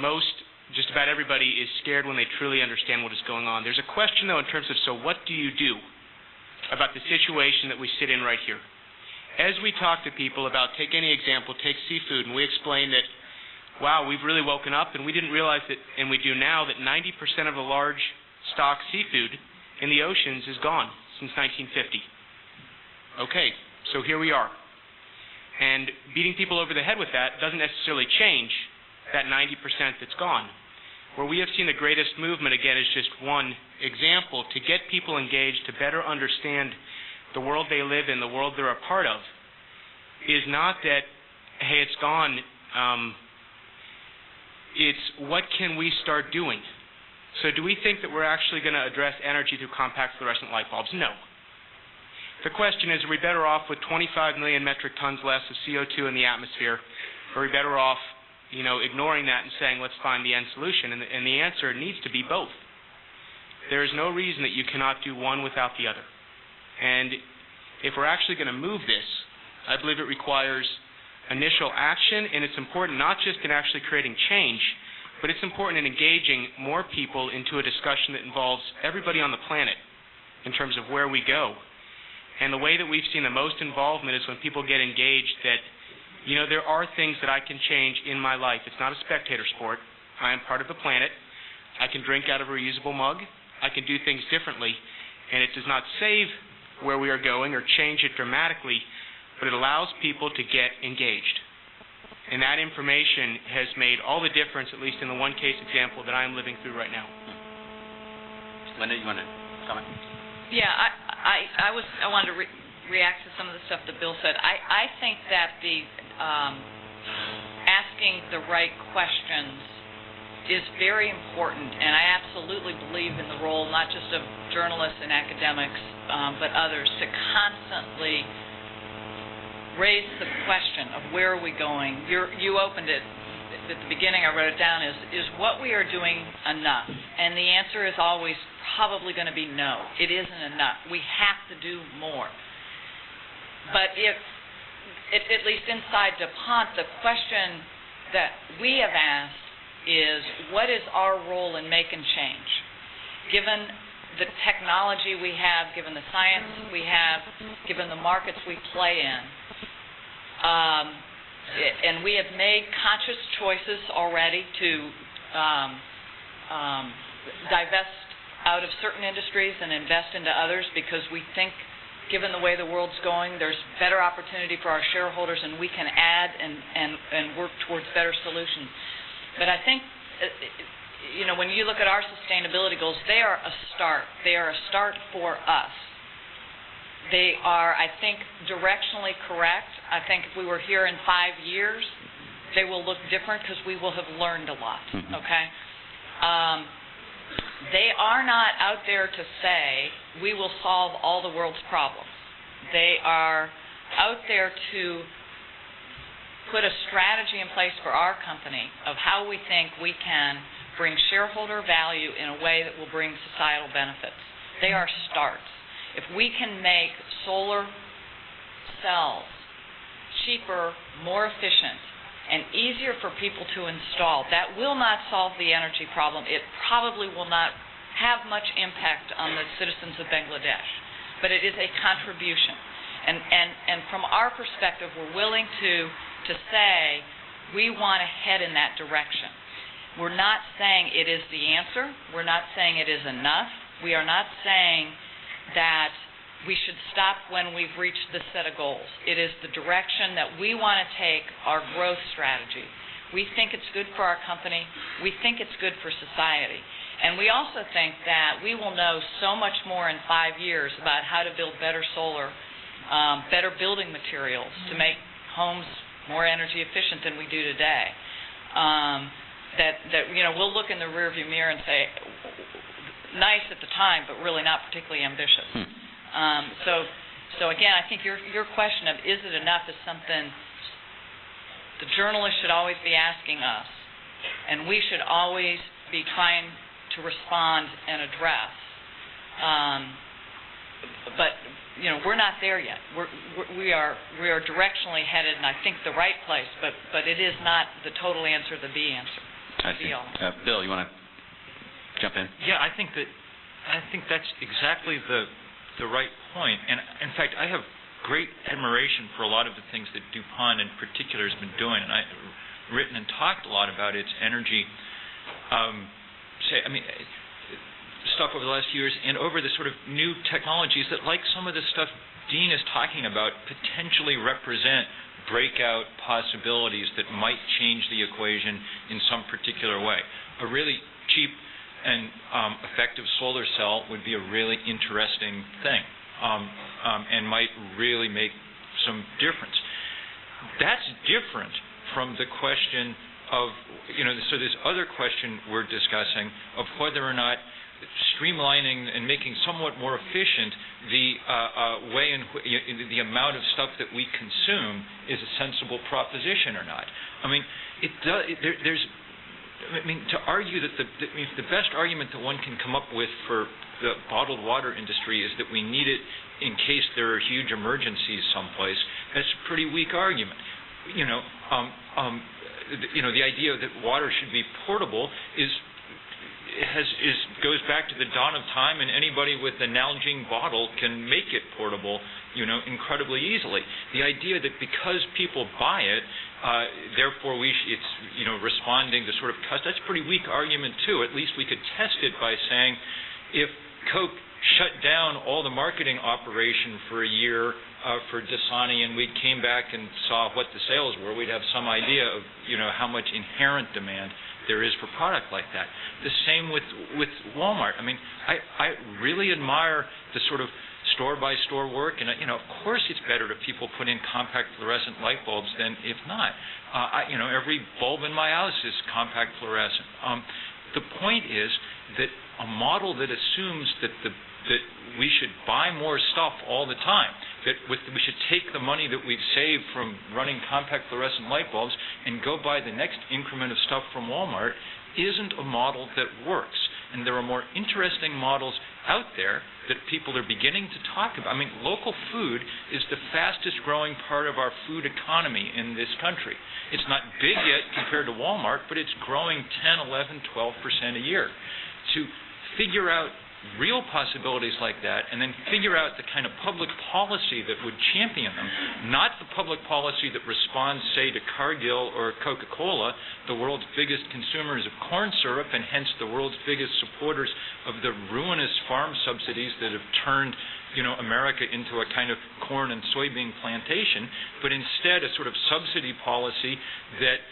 just about everybody is scared when they truly understand what is going on. There's a question, though, in terms of, so what do you do about the situation that we sit in right here? As we talk to people about, take any example, take seafood, and we explain that, wow, we've really woken up, and we didn't realize that, and we do now, that 90% of the large stock seafood in the oceans is gone since 1950. Okay, so here we are. And beating people over the head with that doesn't necessarily change that 90% that's gone. Where we have seen the greatest movement, again, is just one example, to get people engaged, to better understand the world they live in, the world they're a part of, is not that, hey, it's gone, it's what can we start doing? So do we think that we're actually going to address energy through compact fluorescent light bulbs? No. The question is, are we better off with 25 million metric tons less of CO2 in the atmosphere, or are we better off ignoring that and saying, let's find the end solution? And the answer needs to be both. There is no reason that you cannot do one without the other. And if we're actually going to move this, I believe it requires initial action, and it's important not just in actually creating change, but it's important in engaging more people into a discussion that involves everybody on the planet in terms of where we go. And the way that we've seen the most involvement is when people get engaged that, there are things that I can change in my life. It's not a spectator sport. I am part of the planet. I can drink out of a reusable mug. I can do things differently. And it does not save where we are going or change it dramatically, but it allows people to get engaged. And that information has made all the difference, at least in the one case example that I'm living through right now. Linda, you want to comment? Yeah, I wanted to react to some of the stuff that Bill said. I think that the asking the right questions is very important, and I absolutely believe in the role not just of journalists and academics, but others, to constantly raise the question of where are we going. You opened it at the beginning, I wrote it down, is what we are doing enough? And the answer is always probably going to be no. It isn't enough. We have to do more. But at least inside DuPont, the question that we have asked is, what is our role in making change? Given the technology we have, given the science we have, given the markets we play in, and we have made conscious choices already to divest out of certain industries and invest into others because we think, given the way the world's going, there's better opportunity for our shareholders and we can add and work towards better solutions. But I think, when you look at our sustainability goals, they are a start. They are a start for us. They are, I think, directionally correct. I think if we were here in 5 years, they will look different because we will have learned a lot, okay? They are not out there to say we will solve all the world's problems. They are out there to put a strategy in place for our company of how we think we can bring shareholder value in a way that will bring societal benefits. They are starts. If we can make solar cells cheaper, more efficient, and easier for people to install, that will not solve the energy problem. It probably will not have much impact on the citizens of Bangladesh, but it is a contribution. And from our perspective, we're willing to say we want to head in that direction. We're not saying it is the answer. We're not saying it is enough. We are not saying that we should stop when we've reached this set of goals. It is the direction that we want to take our growth strategy. We think it's good for our company. We think it's good for society. And we also think that we will know so much more in 5 years about how to build better solar, better building materials to make homes more energy efficient than we do today. That we'll look in the rearview mirror and say, nice at the time, but really not particularly ambitious. So again, I think your question of is it enough is something the journalists should always be asking us, and we should always be trying to respond and address. But we're not there yet. We are directionally headed, and I think the right place. But it is not the total answer, the B answer. I see. Bill, you want to jump in? Yeah, I think that's exactly the right point. And in fact, I have great admiration for a lot of the things that DuPont in particular has been doing, and I've written and talked a lot about its energy stuff over the last few years, and over the sort of new technologies that, like some of the stuff Dean is talking about, potentially represent breakout possibilities that might change the equation in some particular way. A really cheap and effective solar cell would be a really interesting thing, and might really make some difference. That's different from the question of, so this other question we're discussing of whether or not streamlining and making somewhat more efficient the way in the amount of stuff that we consume is a sensible proposition or not. I mean, to argue that the best argument that one can come up with for the bottled water industry is that we need it in case there are huge emergencies someplace, that's a pretty weak argument. The idea that water should be portable goes back to the dawn of time, and anybody with a Nalgene bottle can make it portable, incredibly easily. The idea that because people buy it, therefore it's responding to sort of that's a pretty weak argument too. At least we could test it by saying, if Coke shut down all the marketing operation for a year for Dasani, and we came back and saw what the sales were, we'd have some idea of how much inherent demand there is for product like that. The same with Walmart. I mean, I really admire the sort of store-by-store work, and of course it's better if people put in compact fluorescent light bulbs than if not. Every bulb in my house is compact fluorescent. The point is that a model that assumes that we should buy more stuff all the time, that we should take the money that we've saved from running compact fluorescent light bulbs and go buy the next increment of stuff from Walmart, isn't a model that works. And there are more interesting models out there that people are beginning to talk about. I mean, local food is the fastest growing part of our food economy in this country. It's not big yet compared to Walmart, but it's growing 10, 11, 12% a year. To figure out real possibilities like that and then figure out the kind of public policy that would champion them, not the public policy that responds, say, to Cargill or Coca-Cola, the world's biggest consumers of corn syrup and hence the world's biggest supporters of the ruinous farm subsidies that have turned America into a kind of corn and soybean plantation, but instead a sort of subsidy policy that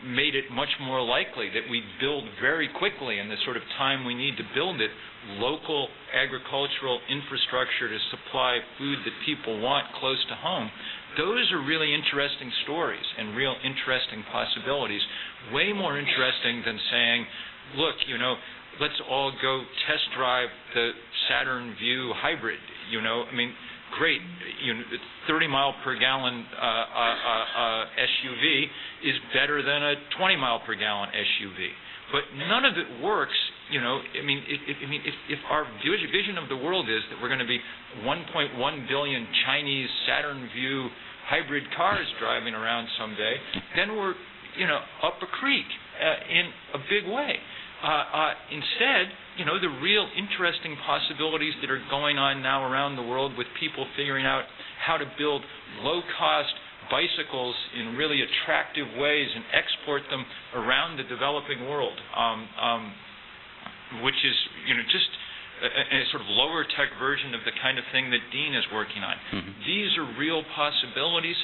made it much more likely that we build very quickly in the sort of time we need to build it, local agricultural infrastructure to supply food that people want close to home. Those are really interesting stories and real interesting possibilities, way more interesting than saying, look, let's all go test drive the Saturn Vue hybrid. Great, 30 mile per gallon SUV is better than a 20 mile per gallon SUV. But none of it works, if our vision of the world is that we're going to be 1.1 billion Chinese Saturn Vue hybrid cars driving around someday, then we're, up a creek in a big way. Instead, the real interesting possibilities that are going on now around the world with people figuring out how to build low-cost bicycles in really attractive ways and export them around the developing world, which is, just a sort of lower-tech version of the kind of thing that Dean is working on. Mm-hmm. These are real possibilities,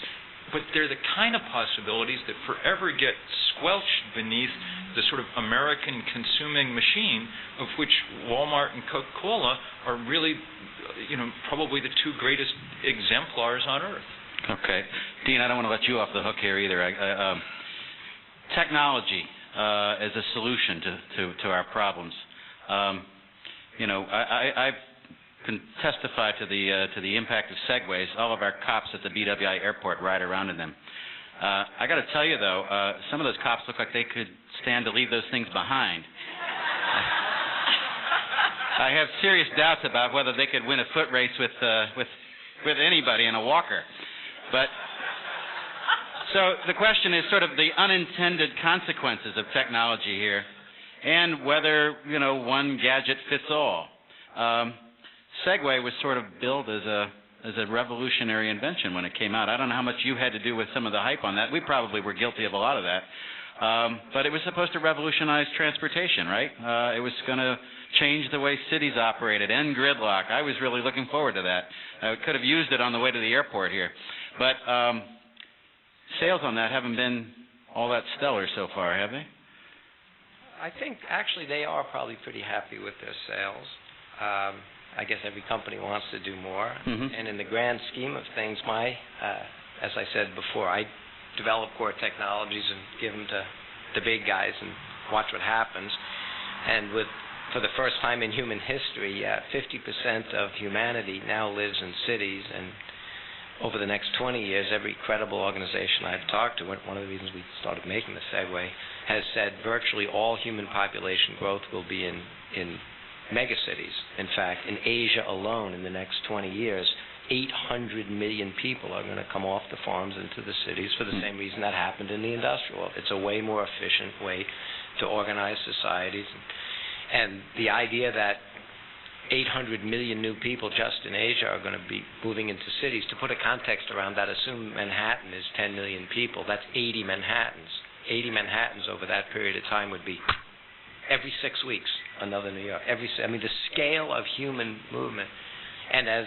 but they're the kind of possibilities that forever get squelched beneath the sort of American consuming machine of which Walmart and Coca-Cola are really, probably the two greatest exemplars on Earth. Okay. Dean, I don't want to let you off the hook here either. Technology as a solution to our problems. I can testify to the impact of segways. All of our cops at the BWI airport ride around in them. I got to tell you, though, some of those cops look like they could stand to leave those things behind. I have serious doubts about whether they could win a foot race with anybody in a walker. But so the question is sort of the unintended consequences of technology here, and whether one gadget fits all. Segway was sort of billed as a revolutionary invention when it came out. I don't know how much you had to do with some of the hype on that. We probably were guilty of a lot of that. But it was supposed to revolutionize transportation, right? It was going to change the way cities operated, end gridlock. I was really looking forward to that. I could have used it on the way to the airport here. But sales on that haven't been all that stellar so far, have they? I think actually they are probably pretty happy with their sales. I guess every company wants to do more. Mm-hmm. And in the grand scheme of things, as I said before, I develop core technologies and give them to the big guys and watch what happens. And for the first time in human history, 50% of humanity now lives in cities. And over the next 20 years, every credible organization I've talked to, one of the reasons we started making the segue, has said virtually all human population growth will be in megacities. In fact, in Asia alone, in the next 20 years, 800 million people are going to come off the farms into the cities for the same reason that happened in the industrial world. It's a way more efficient way to organize societies. And the idea that 800 million new people just in Asia are going to be moving into cities, to put a context around that, assume Manhattan is 10 million people. That's 80 Manhattans. 80 Manhattans over that period of time would be every 6 weeks, another New York. The scale of human movement. And as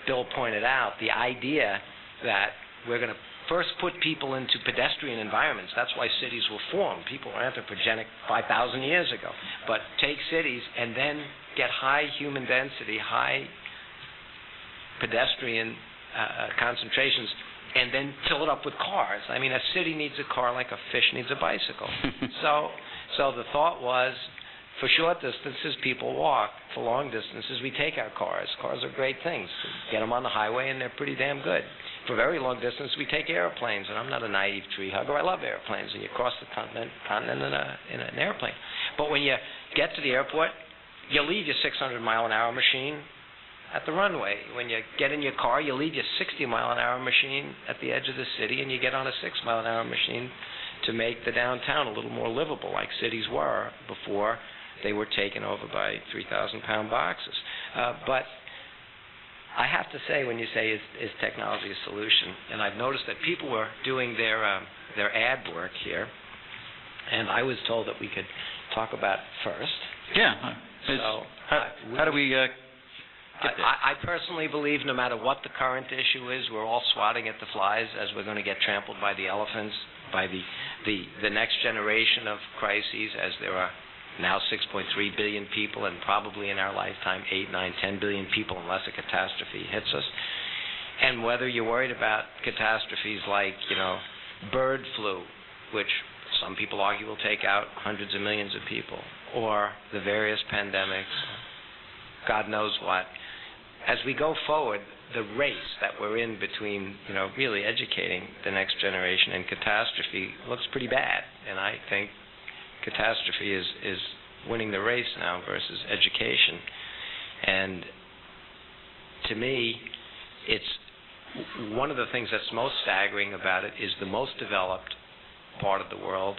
Bill pointed out, the idea that we're going to first put people into pedestrian environments, that's why cities were formed. People were anthropogenic 5,000 years ago. But take cities and then get high human density, high pedestrian concentrations and then fill it up with cars. I mean, a city needs a car like a fish needs a bicycle. So the thought was, for short distances, people walk. For long distances, we take our cars. Cars are great things. Get them on the highway, and they're pretty damn good. For very long distance, we take airplanes, and I'm not a naive tree hugger. I love airplanes, and you cross the continent in an airplane. But when you get to the airport, you leave your 600-mile-an-hour machine at the runway. When you get in your car, you leave your 60-mile-an-hour machine at the edge of the city, and you get on a 6-mile-an-hour machine to make the downtown a little more livable, like cities were before they were taken over by 3,000-pound boxes. But I have to say, when you say, is technology a solution, and I've noticed that people were doing their ad work here, and I was told that we could talk about it first. Yeah. So how do we get there? I personally believe no matter what the current issue is, we're all swatting at the flies as we're going to get trampled by the elephants, by the next generation of crises, as there are now 6.3 billion people, and probably in our lifetime 8, 9, 10 billion people unless a catastrophe hits us. And whether you're worried about catastrophes like, bird flu, which some people argue will take out hundreds of millions of people, or the various pandemics, God knows what. As we go forward, the race that we're in between, really educating the next generation and catastrophe looks pretty bad. And I think catastrophe is winning the race now versus education. And to me, it's one of the things that's most staggering about it is the most developed part of the world,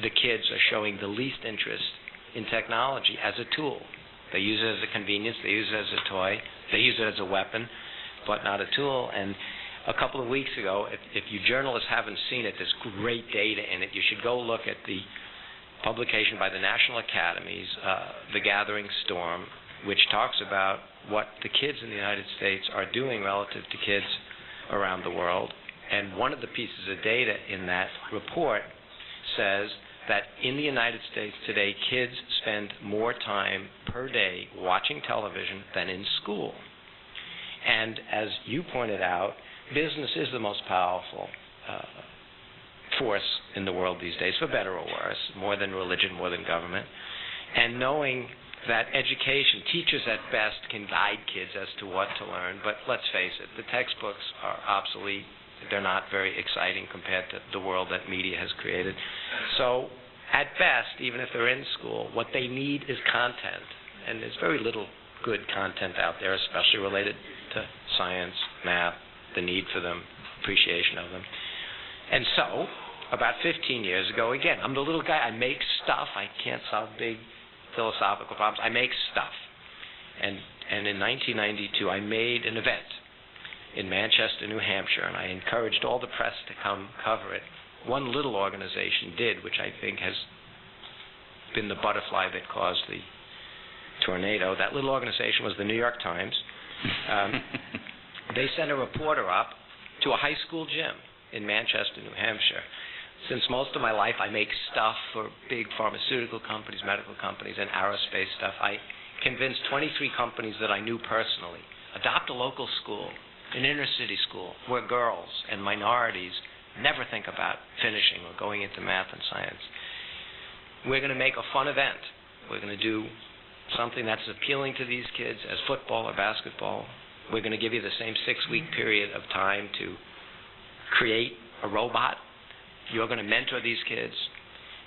the kids are showing the least interest in technology as a tool. They use it as a convenience, they use it as a toy, they use it as a weapon, but not a tool. And a couple of weeks ago, if you journalists haven't seen it, there's great data in it. You should go look at the publication by the National Academies, The Gathering Storm, which talks about what the kids in the United States are doing relative to kids around the world. And one of the pieces of data in that report says that in the United States today, kids spend more time per day watching television than in school. And as you pointed out, business is the most powerful force in the world these days, for better or worse, more than religion, more than government. And knowing that education, teachers at best can guide kids as to what to learn, but let's face it, the textbooks are obsolete. They're not very exciting compared to the world that media has created. So at best, even if they're in school, what they need is content. And there's very little good content out there, especially related to science, math, the need for them, appreciation of them. And so, about 15 years ago, again, I'm the little guy, I make stuff, I can't solve big philosophical problems, I make stuff. And in 1992, I made an event in Manchester, New Hampshire, and I encouraged all the press to come cover it. One little organization did, which I think has been the butterfly that caused the tornado. That little organization was the New York Times. They sent a reporter up to a high school gym in Manchester, New Hampshire. Since most of my life I make stuff for big pharmaceutical companies, medical companies, and aerospace stuff, I convinced 23 companies that I knew personally, adopt a local school, an inner city school, where girls and minorities never think about finishing or going into math and science. We're going to make a fun event. We're going to do something that's appealing to these kids as football or basketball. We're going to give you the same 6-week period of time to create a robot. You're going to mentor these kids,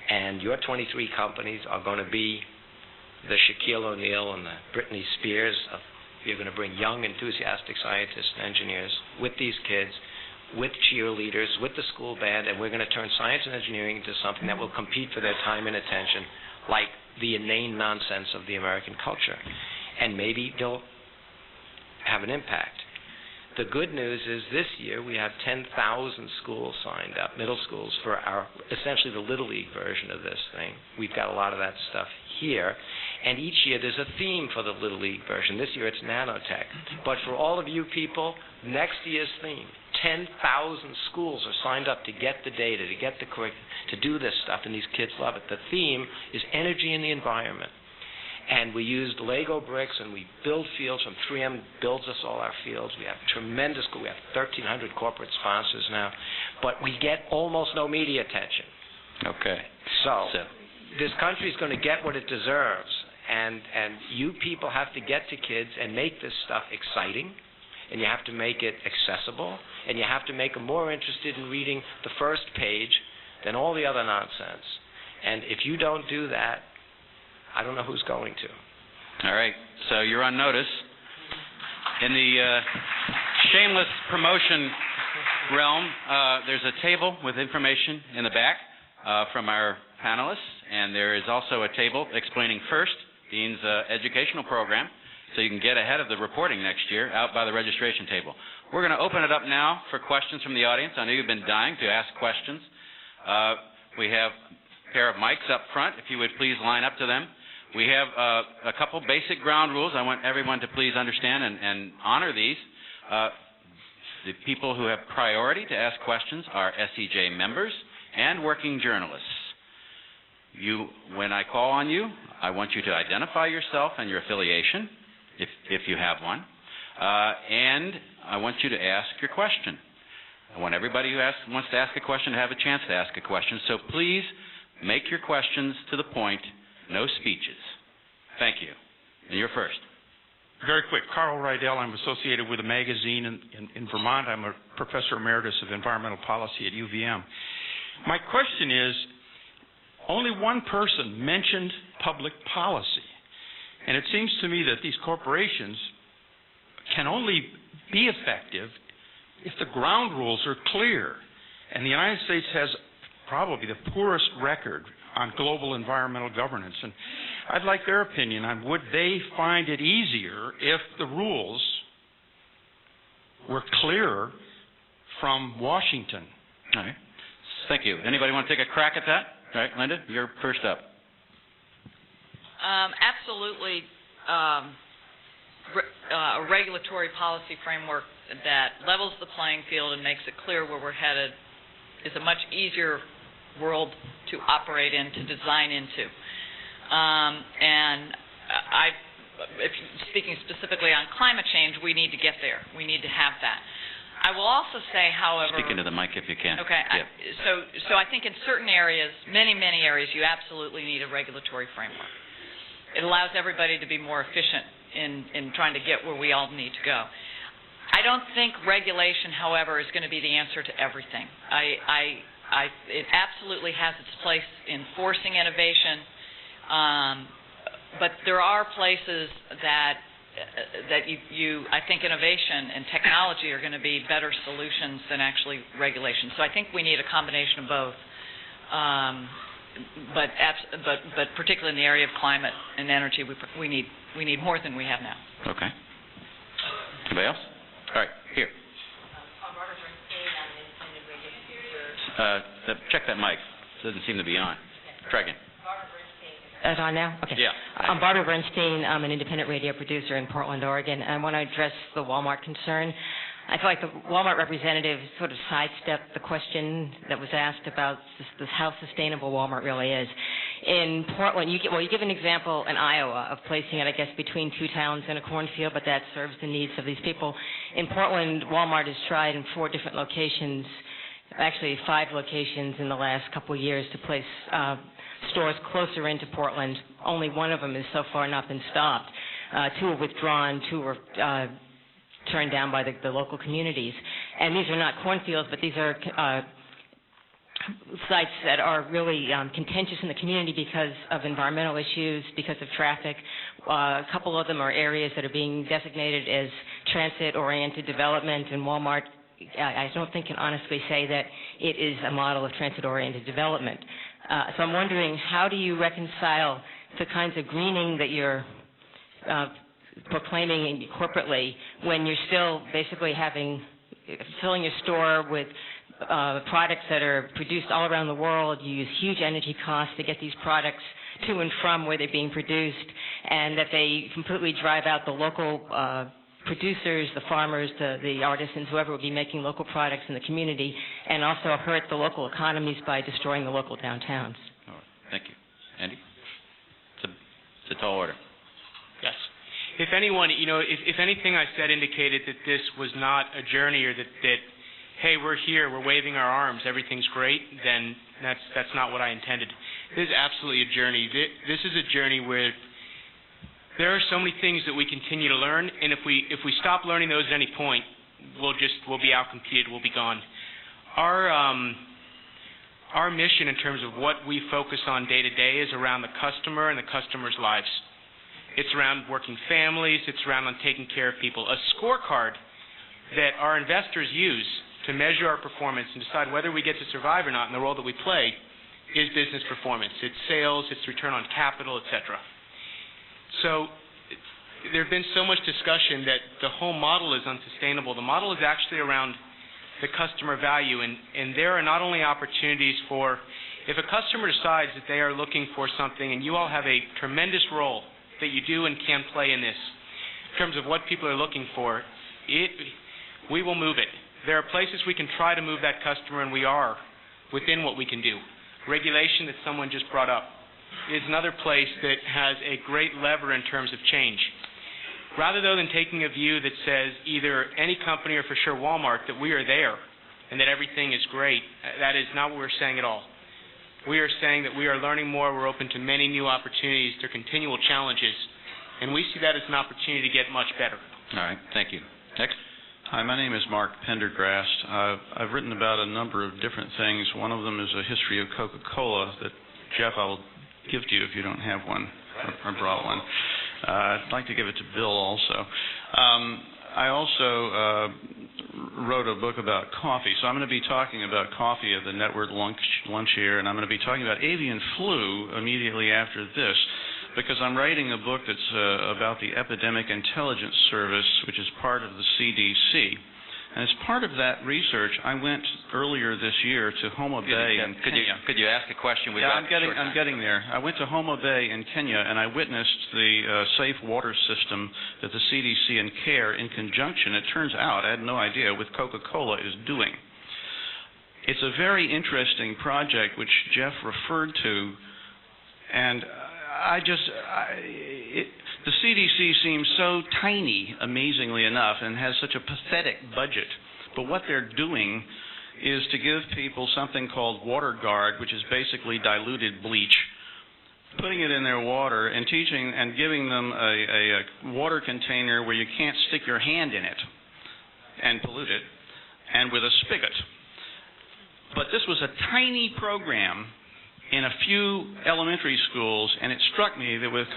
and your 23 companies are going to be the Shaquille O'Neal and the Britney Spears of. You're going to bring young, enthusiastic scientists and engineers with these kids, with cheerleaders, with the school band, and we're going to turn science and engineering into something that will compete for their time and attention, like the inane nonsense of the American culture. And maybe they'll have an impact. The good news is this year we have 10,000 schools signed up, middle schools, for our essentially the Little League version of this thing. We've got a lot of that stuff here. And each year there's a theme for the Little League version. This year it's nanotech. But for all of you people, next year's theme, 10,000 schools are signed up to get the data, to get the curriculum, to do this stuff, and these kids love it. The theme is energy in the environment. And we used Lego bricks, and we build fields. From 3M builds us all our fields. We have tremendous, we have 1,300 corporate sponsors now. But we get almost no media attention. Okay. So this country is going to get what it deserves. And you people have to get to kids and make this stuff exciting. And you have to make it accessible. And you have to make them more interested in reading the first page than all the other nonsense. And if you don't do that, I don't know who's going to. All right. So you're on notice. In the shameless promotion realm, there's a table with information in the back from our panelists, and there is also a table explaining FIRST, Dean's educational program, so you can get ahead of the reporting next year out by the registration table. We're going to open it up now for questions from the audience. I know you've been dying to ask questions. We have a pair of mics up front. If you would please line up to them. We have a couple basic ground rules. I want everyone to please understand and honor these. The people who have priority to ask questions are SEJ members and working journalists. When I call on you, I want you to identify yourself and your affiliation, if you have one, and I want you to ask your question. I want everybody who wants to ask a question to have a chance to ask a question, so please make your questions to the point. No speeches. Thank you. And you're first. Very quick. Carl Rydell. I'm associated with a magazine in Vermont. I'm a professor emeritus of environmental policy at UVM. My question is, only one person mentioned public policy. And it seems to me that these corporations can only be effective if the ground rules are clear. And the United States has probably the poorest record on global environmental governance. And I'd like their opinion on would they find it easier if the rules were clearer from Washington? All right. Thank you. Anybody want to take a crack at that? All right, Linda, you're first up. Absolutely. A regulatory policy framework that levels the playing field and makes it clear where we're headed is a much easier world to operate in, to design into. If speaking specifically on climate change, we need to get there. We need to have that. I will also say, however... Speak into the mic if you can. Okay. Yeah. So I think in certain areas, many areas, you absolutely need a regulatory framework. It allows everybody to be more efficient in trying to get where we all need to go. I don't think regulation, however, is going to be the answer to everything. It absolutely has its place in forcing innovation, but there are places that I think innovation and technology are going to be better solutions than actually regulation. So I think we need a combination of both, but particularly in the area of climate and energy, we need more than we have now. Okay. Anybody else? All right, here. Check that mic. It doesn't seem to be on. Try again. Is it on now? Okay. Yeah. I'm Barbara Bernstein. I'm an independent radio producer in Portland, Oregon. And I want to address the Walmart concern. I feel like the Walmart representative sort of sidestepped the question that was asked about how sustainable Walmart really is. In Portland, you give an example in Iowa of placing it, I guess, between two towns in a cornfield, but that serves the needs of these people. In Portland, Walmart has tried in 4 different locations, actually 5 locations in the last couple of years, to place stores closer into Portland. Only one of them has so far not been stopped. 2 are withdrawn, 2 were turned down by the local communities. And these are not cornfields, but these are sites that are really contentious in the community because of environmental issues, because of traffic. A couple of them are areas that are being designated as transit-oriented development, and Walmart, I don't think, can honestly say that it is a model of transit-oriented development. So I'm wondering, how do you reconcile the kinds of greening that you're proclaiming corporately when you're still basically filling your store with products that are produced all around the world? You use huge energy costs to get these products to and from where they're being produced, and that they completely drive out the local producers, the farmers, the artisans, whoever would be making local products in the community, and also hurt the local economies by destroying the local downtowns. All right. Thank you. Andy? It's a tall order. If anyone, if anything I said indicated that this was not a journey, or that hey, we're here, we're waving our arms, everything's great, then that's not what I intended. This is absolutely a journey. This is a journey where there are so many things that we continue to learn, and if we stop learning those at any point, we'll be outcompeted, we'll be gone. Our mission in terms of what we focus on day to day is around the customer and the customer's lives. It's around working families, it's around on taking care of people. A scorecard that our investors use to measure our performance and decide whether we get to survive or not in the role that we play is business performance. It's sales, it's return on capital, etc. So there have been so much discussion that the whole model is unsustainable. The model is actually around the customer value, and there are not only opportunities for, if a customer decides that they are looking for something, and you all have a tremendous role that you do and can play in this, in terms of what people are looking for, we will move it. There are places we can try to move that customer, and we are within what we can do. Regulation that someone just brought up is another place that has a great lever in terms of change. Rather though than taking a view that says either any company or for sure Walmart that we are there and that everything is great, that is not what we're saying at all. We are saying that we are learning more, we're open to many new opportunities, there are continual challenges, and we see that as an opportunity to get much better. All right, thank you. Next. Hi, my name is Mark Pendergrast. I've written about a number of different things. One of them is a history of Coca-Cola that, Jeff, I will give to you if you don't have one or brought one. I'd like to give it to Bill also. I also wrote a book about coffee, so I'm going to be talking about coffee at the network lunch here, and I'm going to be talking about avian flu immediately after this, because I'm writing a book that's about the Epidemic Intelligence Service, which is part of the CDC. And as part of that research, I went earlier this year to Homa Bay in Kenya. Could you ask a question? I'm getting there. I went to Homa Bay in Kenya, and I witnessed the safe water system that the CDC and CARE, in conjunction, it turns out, I had no idea, with Coca-Cola is doing. It's a very interesting project which Jeff referred to, and the CDC seems so tiny, amazingly enough, and has such a pathetic budget. But what they're doing is to give people something called Water Guard, which is basically diluted bleach, putting it in their water and teaching and giving them a water container where you can't stick your hand in it and pollute it, and with a spigot. But this was a tiny program in a few elementary schools, and it struck me that with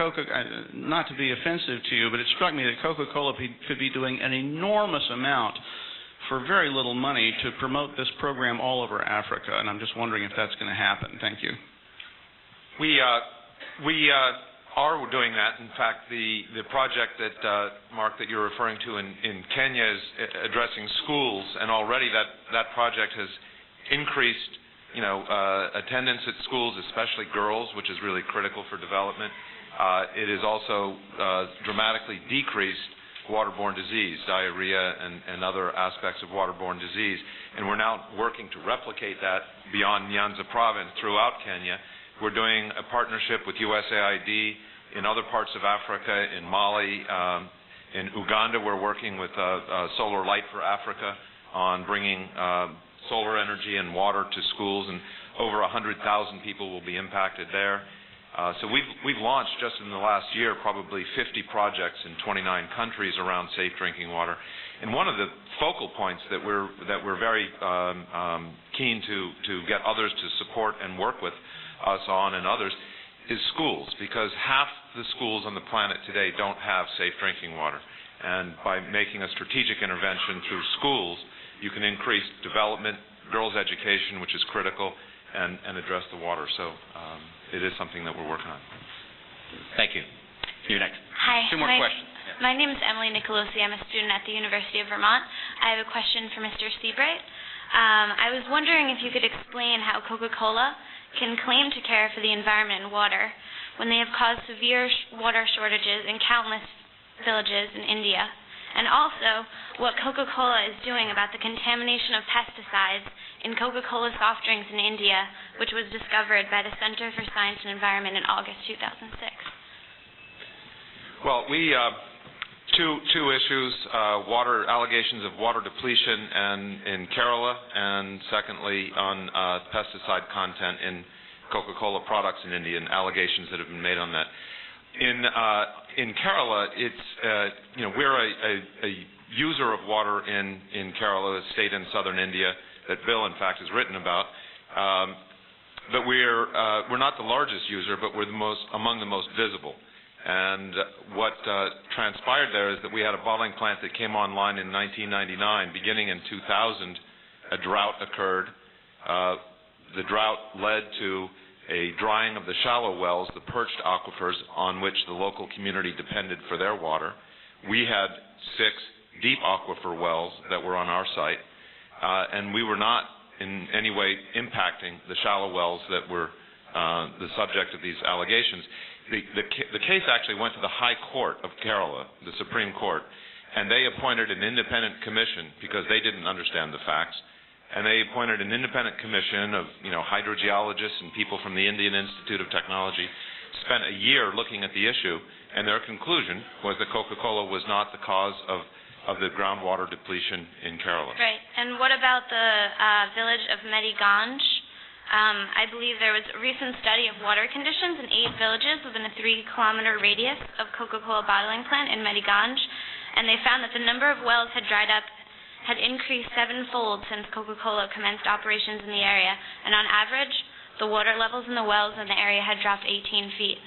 not to be offensive to you, but it struck me that Coca-Cola could be doing an enormous amount for very little money to promote this program all over Africa, and I'm just wondering if that's going to happen. Thank you. We are doing that. In fact, the project that, Mark, that you're referring to in Kenya is addressing schools, and already that project has increased attendance at schools, especially girls, which is really critical for development. It has also dramatically decreased waterborne disease, diarrhea and other aspects of waterborne disease. And we're now working to replicate that beyond Nyanza province throughout Kenya. We're doing a partnership with USAID in other parts of Africa, in Mali. In Uganda, we're working with Solar Light for Africa on bringing solar energy and water to schools, and over 100,000 people will be impacted there. So we've launched just in the last year probably 50 projects in 29 countries around safe drinking water. And one of the focal points that we're very keen to get others to support and work with us on and others is schools, because half the schools on the planet today don't have safe drinking water. And by making a strategic intervention through schools, you can increase development, girls' education, which is critical, and address the water. So it is something that we're working on. Thank you. You're next. Hi. Two more questions. Yeah. My name is Emily Nicolosi. I'm a student at the University of Vermont. I have a question for Mr. Seabright. I was wondering if you could explain how Coca-Cola can claim to care for the environment and water when they have caused severe water shortages in countless villages in India. And also, what Coca-Cola is doing about the contamination of pesticides in Coca-Cola soft drinks in India, which was discovered by the Center for Science and Environment in August 2006. Well, Two issues, water allegations of water depletion in Kerala, and secondly on pesticide content in Coca-Cola products in India, and allegations that have been made on that. In Kerala, it's we're a user of water in Kerala, a state in southern India that Bill, in fact, has written about. But we're not the largest user, but we're among the most visible. And what transpired there is that we had a bottling plant that came online in 1999. Beginning in 2000, a drought occurred. The drought led to a drying of the shallow wells, the perched aquifers on which the local community depended for their water. We had 6 deep aquifer wells that were on our site, and we were not in any way impacting the shallow wells that were the subject of these allegations. The case actually went to the High Court of Kerala, the Supreme Court, and they appointed an independent commission because they didn't understand the facts. And they appointed an independent commission of hydrogeologists and people from the Indian Institute of Technology, spent a year looking at the issue, and their conclusion was that Coca-Cola was not the cause of the groundwater depletion in Kerala. Right. And what about the village of Mediganj? I believe there was a recent study of water conditions in 8 villages within a 3-kilometer radius of Coca-Cola bottling plant in Mediganj, and they found that the number of wells had increased 7-fold since Coca-Cola commenced operations in the area, and on average, the water levels in the wells in the area had dropped 18 feet.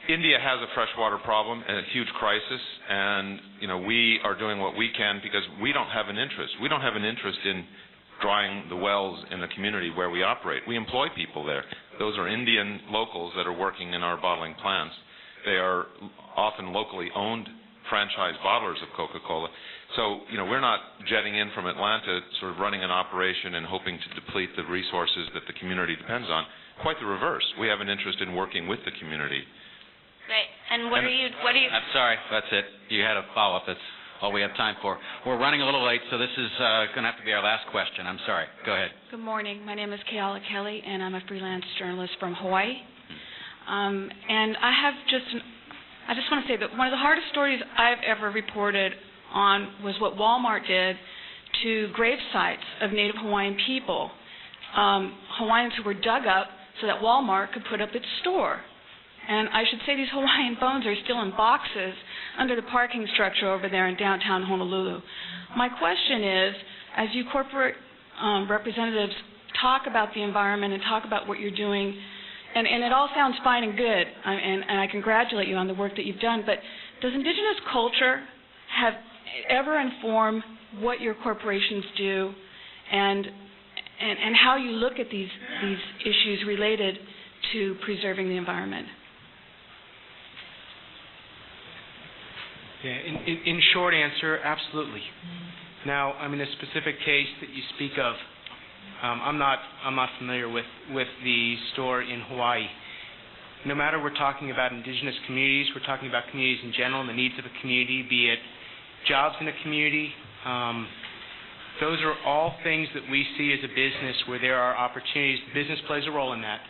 India has a freshwater problem and a huge crisis, and we are doing what we can because we don't have an interest. We don't have an interest in drying the wells in the community where we operate. We employ people there. Those are Indian locals that are working in our bottling plants. They are often locally owned franchise bottlers of Coca-Cola. So, we're not jetting in from Atlanta sort of running an operation and hoping to deplete the resources that the community depends on. Quite the reverse. We have an interest in working with the community. Right. And what are you... I'm sorry, that's it. You had a follow-up. That's all we have time for. We're running a little late, so this is going to have to be our last question. I'm sorry. Go ahead. Good morning. My name is Keala Kelly, and I'm a freelance journalist from Hawaii. And I just want to say that one of the hardest stories I've ever reported on was what Walmart did to grave sites of Native Hawaiian people, Hawaiians who were dug up so that Walmart could put up its store. And I should say these Hawaiian bones are still in boxes under the parking structure over there in downtown Honolulu. My question is, as you corporate representatives talk about the environment and talk about what you're doing, and it all sounds fine and good, and I congratulate you on the work that you've done, but does indigenous culture ever inform what your corporations do and how you look at these issues related to preserving the environment? Yeah, in short answer, absolutely. Now, I mean, a specific case that you speak of, I'm not familiar with the store in Hawaii. No matter we're talking about indigenous communities, we're talking about communities in general and the needs of a community, be it jobs in a community. Those are all things that we see as a business where there are opportunities. Business plays a role in that.